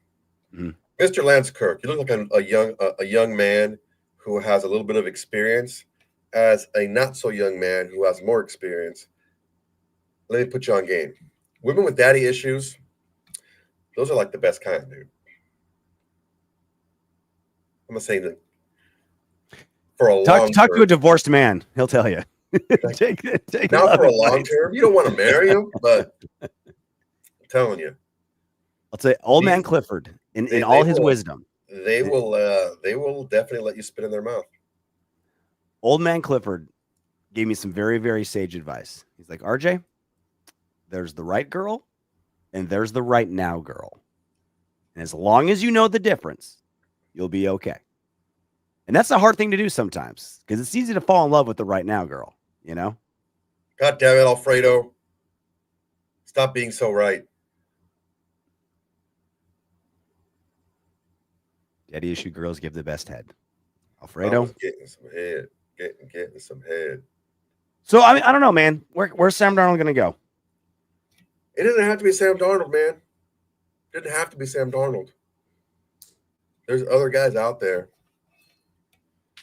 A: Mm-hmm.
B: Mr. Lance Kirk, you look like a young man who has a little bit of experience as a not so young man who has more experience. Let me put you on game. Women with daddy issues, those are like the best kind, dude. I'm not saying that for a long
A: talk to a divorced man. He'll tell you. take
B: not for a long term. You don't want to marry him, but I'm telling you.
A: I'll say old man Clifford in all his wisdom.
B: They will definitely let you spit in their mouth.
A: Old man Clifford gave me some very, very sage advice. He's like, RJ, there's the right girl and there's the right now girl. And as long as you know the difference, you'll be okay. And that's a hard thing to do sometimes because it's easy to fall in love with the right now girl, you know?
B: God damn it, Alfredo. Stop being so right.
A: Daddy issue girls give the best head. Alfredo.
B: Getting some head. Getting some head.
A: So, I mean, I don't know, man. Where's Sam Darnold going to go?
B: It doesn't have to be Sam Darnold, man. It didn't have to be Sam Darnold. There's other guys out there.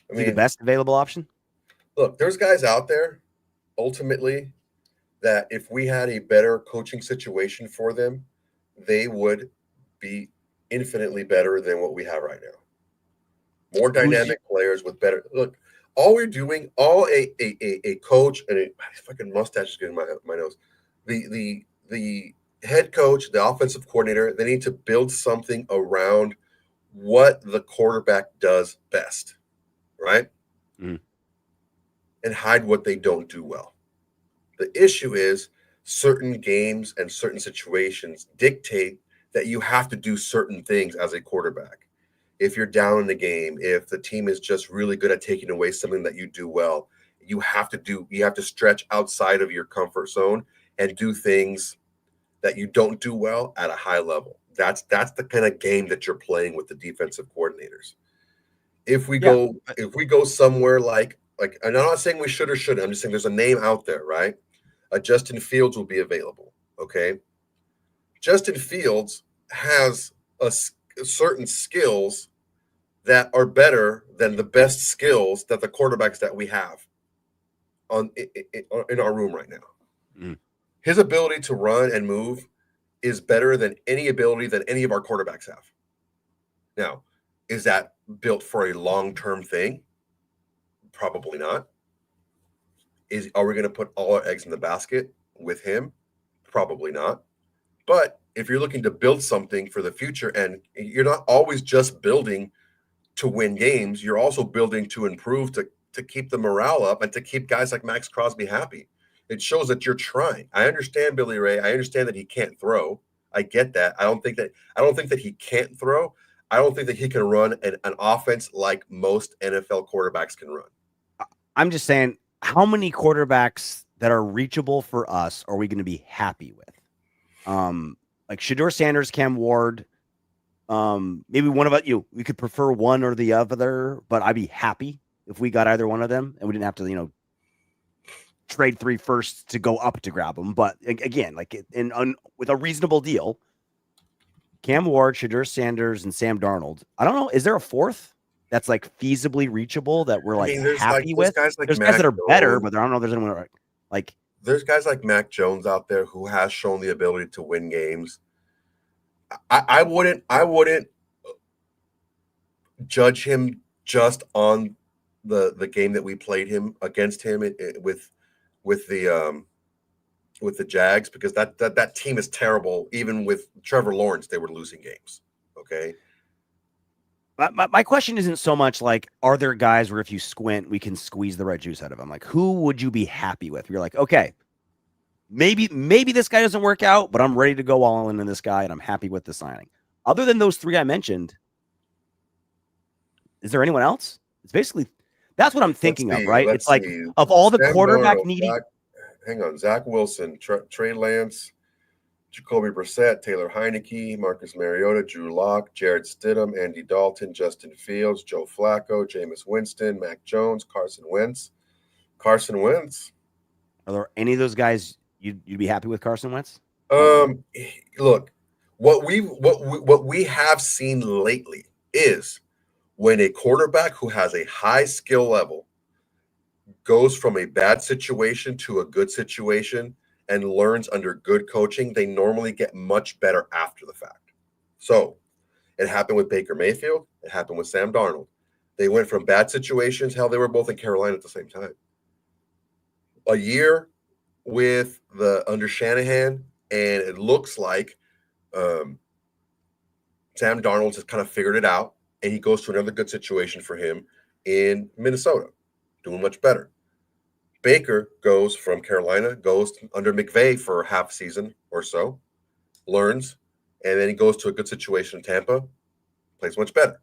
B: I mean,
A: the best available option?
B: Look, there's guys out there, ultimately, that if we had a better coaching situation for them, they would be infinitely better than what we have right now. More dynamic players with better look. All we're doing, all a coach and a fucking mustache is getting my nose. The head coach, the offensive coordinator, they need to build something around what the quarterback does best, right?
A: Mm.
B: And hide what they don't do well. The issue is certain games and certain situations dictate that you have to do certain things as a quarterback. If you're down in the game, if the team is just really good at taking away something that you do well, you have to stretch outside of your comfort zone and do things that you don't do well at a high level. That's the kind of game that you're playing with the defensive coordinators. If we go somewhere like and I'm not saying we should or shouldn't, I'm just saying there's a name out there, right? Justin Fields will be available. Okay. Justin Fields has certain skills that are better than the best skills that the quarterbacks that we have in our room right now.
A: Mm.
B: His ability to run and move is better than any ability that any of our quarterbacks have. Now, is that built for a long-term thing? Probably not. Are we going to put all our eggs in the basket with him? Probably not. But if you're looking to build something for the future, and you're not always just building to win games, you're also building to improve, to keep the morale up and to keep guys like Maxx Crosby happy. It shows that you're trying. I understand Billy Ray. I understand that he can't throw. I get that. I don't think that he can't throw. I don't think that he can run an offense like most NFL quarterbacks can run.
A: I'm just saying, how many quarterbacks that are reachable for us are we going to be happy with? Like Shedeur Sanders, Cam Ward, maybe one of us, we could prefer one or the other, but I'd be happy if we got either one of them and we didn't have to, trade 3 firsts to go up to grab them. But again, with a reasonable deal, Cam Ward, Shedeur Sanders, and Sam Darnold. I don't know. Is there a fourth that's like feasibly reachable that we're happy with? There's guys that are better, but I don't know if there's anyone like.
B: There's guys like Mac Jones out there who has shown the ability to win games. I wouldn't judge him just on the game that we played him against him with the Jags, because that team is terrible. Even with Trevor Lawrence, they were losing games. Okay.
A: My question isn't so much like, are there guys where if you squint, we can squeeze the right juice out of them? Like, who would you be happy with? You're like, okay, maybe this guy doesn't work out, but I'm ready to go all in on this guy, and I'm happy with the signing. Other than those 3 I mentioned, is there anyone else? It's basically That's what I'm thinking of, right? It's like of all the
B: Sam
A: quarterback
B: Darnold,
A: needy.
B: Zach Wilson, Trey Lance, Jacoby Brissett, Taylor Heineke, Marcus Mariota, Drew Lock, Jared Stidham, Andy Dalton, Justin Fields, Joe Flacco, Jameis Winston, Mac Jones, Carson Wentz.
A: Are there any of those guys you'd be happy with Carson Wentz?
B: Look, what we have seen lately is when a quarterback who has a high skill level goes from a bad situation to a good situation and learns under good coaching, they normally get much better after the fact. So it happened with Baker Mayfield. It happened with Sam Darnold. They went from bad situations. Hell, they were both in Carolina at the same time. A year with under Shanahan, and it looks like Sam Darnold has kind of figured it out, and he goes to another good situation for him in Minnesota, doing much better. Baker goes from Carolina, goes under McVay for a half season or so, learns, and then he goes to a good situation in Tampa, plays much better.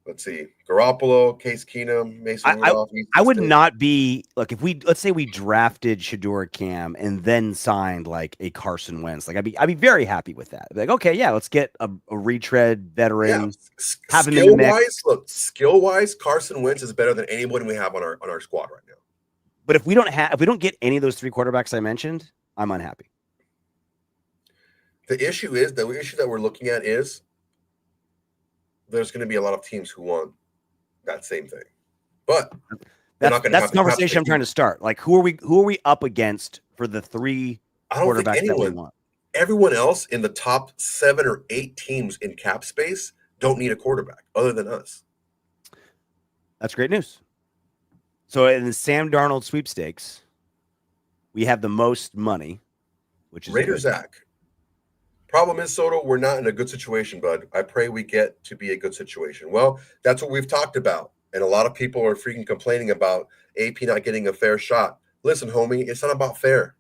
B: Let's see, Garoppolo, Case Keenum, Mason Rudolph.
A: I would not be like if let's say we drafted Shedeur Cam and then signed like a Carson Wentz. Like I'd be very happy with that. Like, okay, yeah, let's get a retread veteran.
B: Yeah. Skill wise, Carson Wentz is better than anyone we have on our squad right now.
A: But if we don't get any of those three quarterbacks I mentioned, I'm unhappy.
B: The issue that we're looking at is there's going to be a lot of teams who want that same thing, but
A: that's the conversation I'm trying to start. Like, who are we up against for the three quarterbacks that we want?
B: Everyone else in the top 7 or 8 teams in cap space don't need a quarterback other than us.
A: That's great news. So in the Sam Darnold sweepstakes, we have the most money, which is
B: Raider Zach. Problem is, Soto, we're not in a good situation, bud. I pray we get to be a good situation. Well, that's what we've talked about. And a lot of people are freaking complaining about AP not getting a fair shot. Listen, homie, it's not about fair.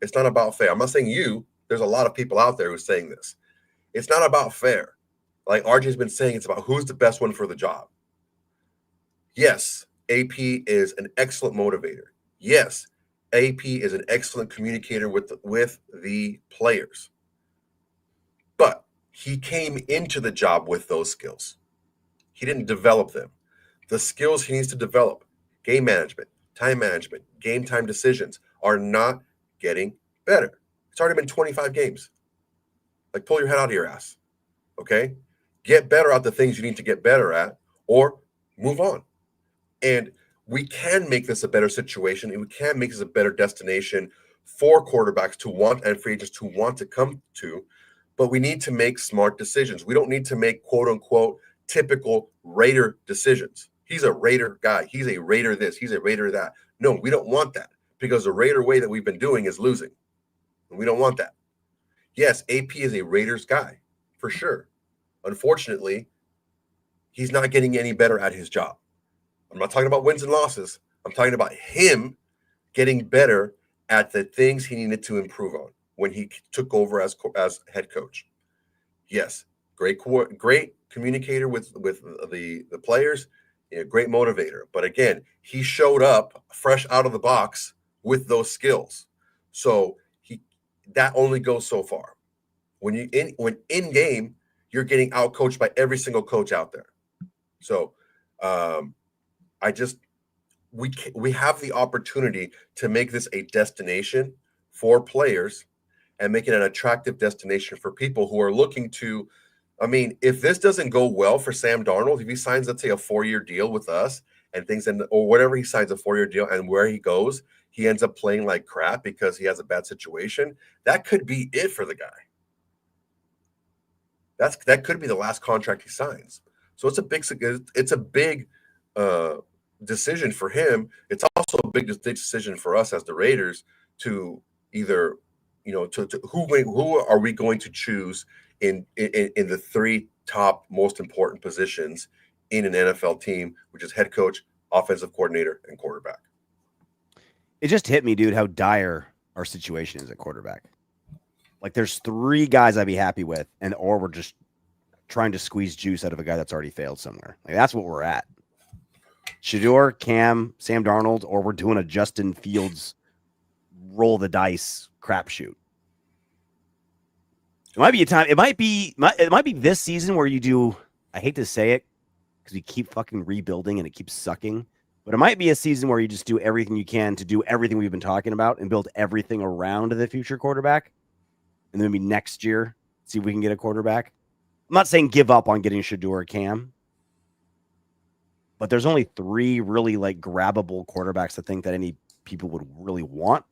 B: It's not about fair. I'm not saying you. There's a lot of people out there who's saying this. It's not about fair. Like RJ's been saying, it's about who's the best one for the job. Yes, AP is an excellent motivator. Yes, AP is an excellent communicator with the players. But he came into the job with those skills. He didn't develop them. The skills he needs to develop, game management, game time decisions, are not getting better. It's already been 25 games. Like, pull your head out of your ass, okay? Get better at the things you need to get better at, or move on. And we can make this a better situation, and we can make this a better destination for quarterbacks to want and free agents to want to come to. But we need to make smart decisions. We don't need to make quote unquote typical Raider decisions. He's a Raider guy. He's a Raider this. He's a Raider that. No, we don't want that, because the Raider way that we've been doing is losing. And we don't want that. Yes, AP is a Raiders guy for sure. Unfortunately, he's not getting any better at his job. I'm not talking about wins and losses. I'm talking about him getting better at the things he needed to improve on when he took over as head coach. Yes, great communicator with the players, great motivator. But again, he showed up fresh out of the box with those skills. So that only goes so far. When in game, you're getting outcoached by every single coach out there. So we have the opportunity to make this a destination for players and make it an attractive destination for people who are looking to. I mean, if this doesn't go well for Sam Darnold, if he signs, let's say, a 4-year deal with us and things, or whatever, he signs a 4-year deal, and where he goes, he ends up playing like crap because he has a bad situation, that could be it for the guy. That could be the last contract he signs. So it's a big decision for him. It's also a big decision for us as the Raiders to either, to who are we going to choose in the 3 top most important positions in an NFL team, which is head coach, offensive coordinator, and quarterback.
A: It just hit me, dude, how dire our situation is at quarterback. Like, there's 3 guys I'd be happy with, or we're just trying to squeeze juice out of a guy that's already failed somewhere. Like, that's what we're at. Shador, Cam, Sam Darnold, or we're doing a Justin Fields roll the dice crapshoot. It might be a time. It might be this season where you do. I hate to say it because we keep fucking rebuilding and it keeps sucking. But it might be a season where you just do everything you can to do everything we've been talking about and build everything around the future quarterback. And then maybe next year, see if we can get a quarterback. I'm not saying give up on getting Shador or Cam, but there's only 3 really like grabbable quarterbacks I think that any people would really want.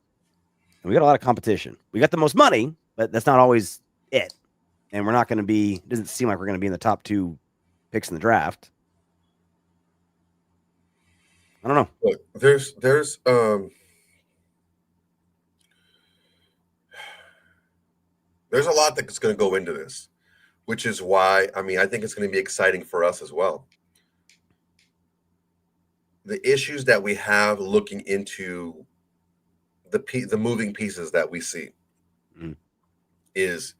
A: And we got a lot of competition. We got the most money, but that's not always it. And we're not going to be, it doesn't seem like we're going to be in the top 2 picks in the draft. I don't know.
B: Look, there's a lot that's going to go into this, which is why, I think it's going to be exciting for us as well. The issues that we have looking into the moving pieces that we see is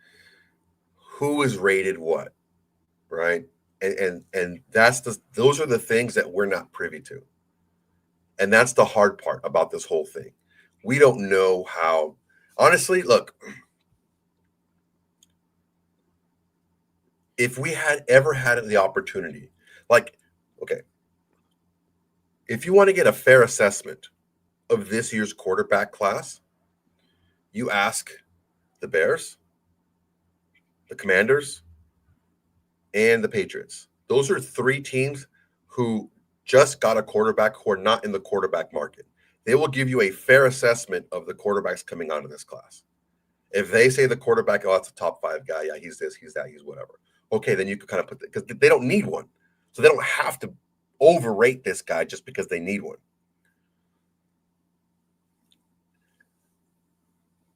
B: who is rated what, right? And those are the things that we're not privy to. And that's the hard part about this whole thing. We don't know how, honestly, look, if we had ever had the opportunity, like, okay, if you want to get a fair assessment of this year's quarterback class, you ask the Bears, the Commanders, and the Patriots. Those are 3 teams who just got a quarterback who are not in the quarterback market. They will give you a fair assessment of the quarterbacks coming out of this class. If they say the quarterback, oh, that's a top 5 guy, yeah, he's this, he's that, he's whatever. Okay, then you can kind of put that, because they don't need one. So they don't have to overrate this guy just because they need one.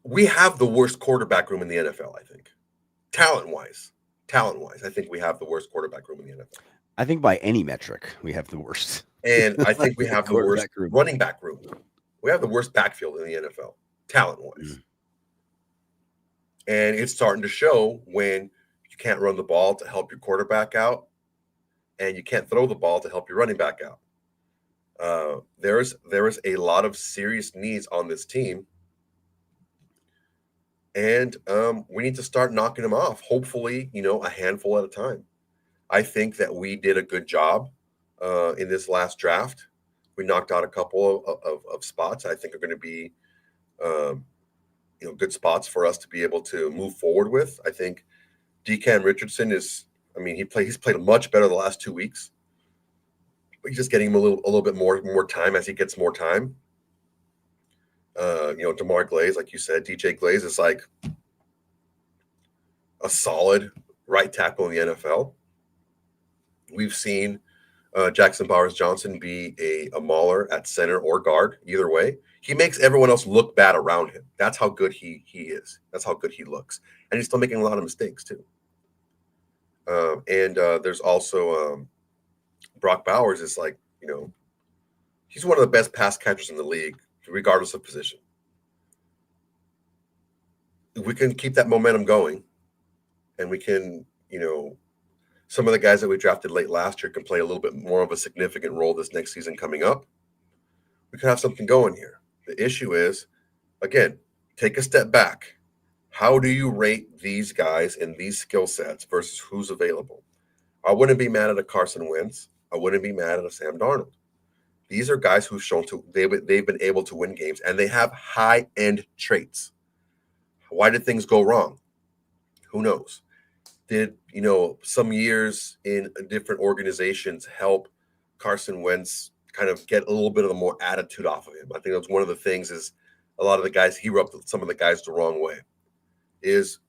B: We have the worst quarterback room in the NFL, I think. Talent-wise, I think we have the worst quarterback room in the NFL.
A: I think by any metric, we have the worst.
B: And I think we have the worst running back room. We have the worst backfield in the NFL, talent-wise. And it's starting to show when you can't run the ball to help your quarterback out, and you can't throw the ball to help your running back out. There is a lot of serious needs on this team, and we need to start knocking them off. Hopefully, a handful at a time. I think that we did a good job in this last draft. We knocked out a couple of spots I think are going to be, good spots for us to be able to move forward with. I think DeCam Richardson is, he's played much better the last 2 weeks. But he's just getting him a little bit more time as he gets more time. DeMar Glaze, like you said, DJ Glaze is like a solid right tackle in the NFL. We've seen Jackson Bowers-Johnson be a mauler at center or guard. Either way, he makes everyone else look bad around him. That's how good he is. That's how good he looks. And he's still making a lot of mistakes too. And there's also Brock Bowers is like, he's one of the best pass catchers in the league, regardless of position. We can keep that momentum going, and we can, some of the guys that we drafted late last year can play a little bit more of a significant role this next season coming up. We could have something going here. The issue is, again, take a step back. How do you rate these guys and these skill sets versus who's available? I wouldn't be mad at a Carson Wentz. I wouldn't be mad at a Sam Darnold. These are guys who've shown they've been able to win games, and they have high-end traits. Why did things go wrong? Who knows? Did, some years in different organizations help Carson Wentz kind of get a little bit of the more attitude off of him? I think that's one of the things is a lot of the guys, he rubbed some of the guys the wrong way. Is,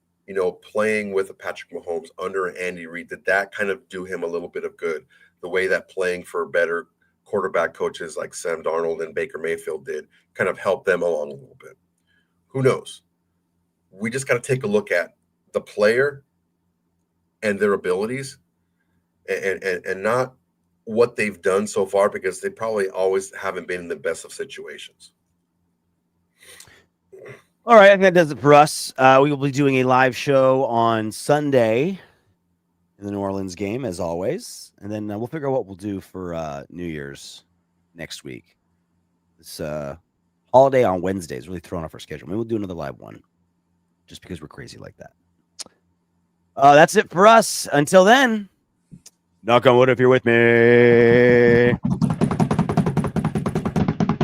B: playing with a Patrick Mahomes under Andy Reid, did that kind of do him a little bit of good? The way that playing for better quarterback coaches like Sam Darnold and Baker Mayfield did kind of help them along a little bit. Who knows? We just got to take a look at the player and their abilities and not what they've done so far, because they probably always haven't been in the best of situations.
A: All right, I think that does it for us. We will be doing a live show on Sunday in the New Orleans game, as always. And then we'll figure out what we'll do for New Year's. next week. This holiday on Wednesday is really throwing off our schedule. Maybe we'll do another live one just because we're crazy like that. That's it for us. Until then, knock on wood if you're with me.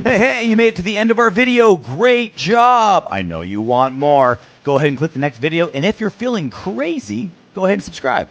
D: Hey, you made it to the end of our video. Great job. I know you want more. Go ahead and click the next video. And if you're feeling crazy, go ahead and subscribe.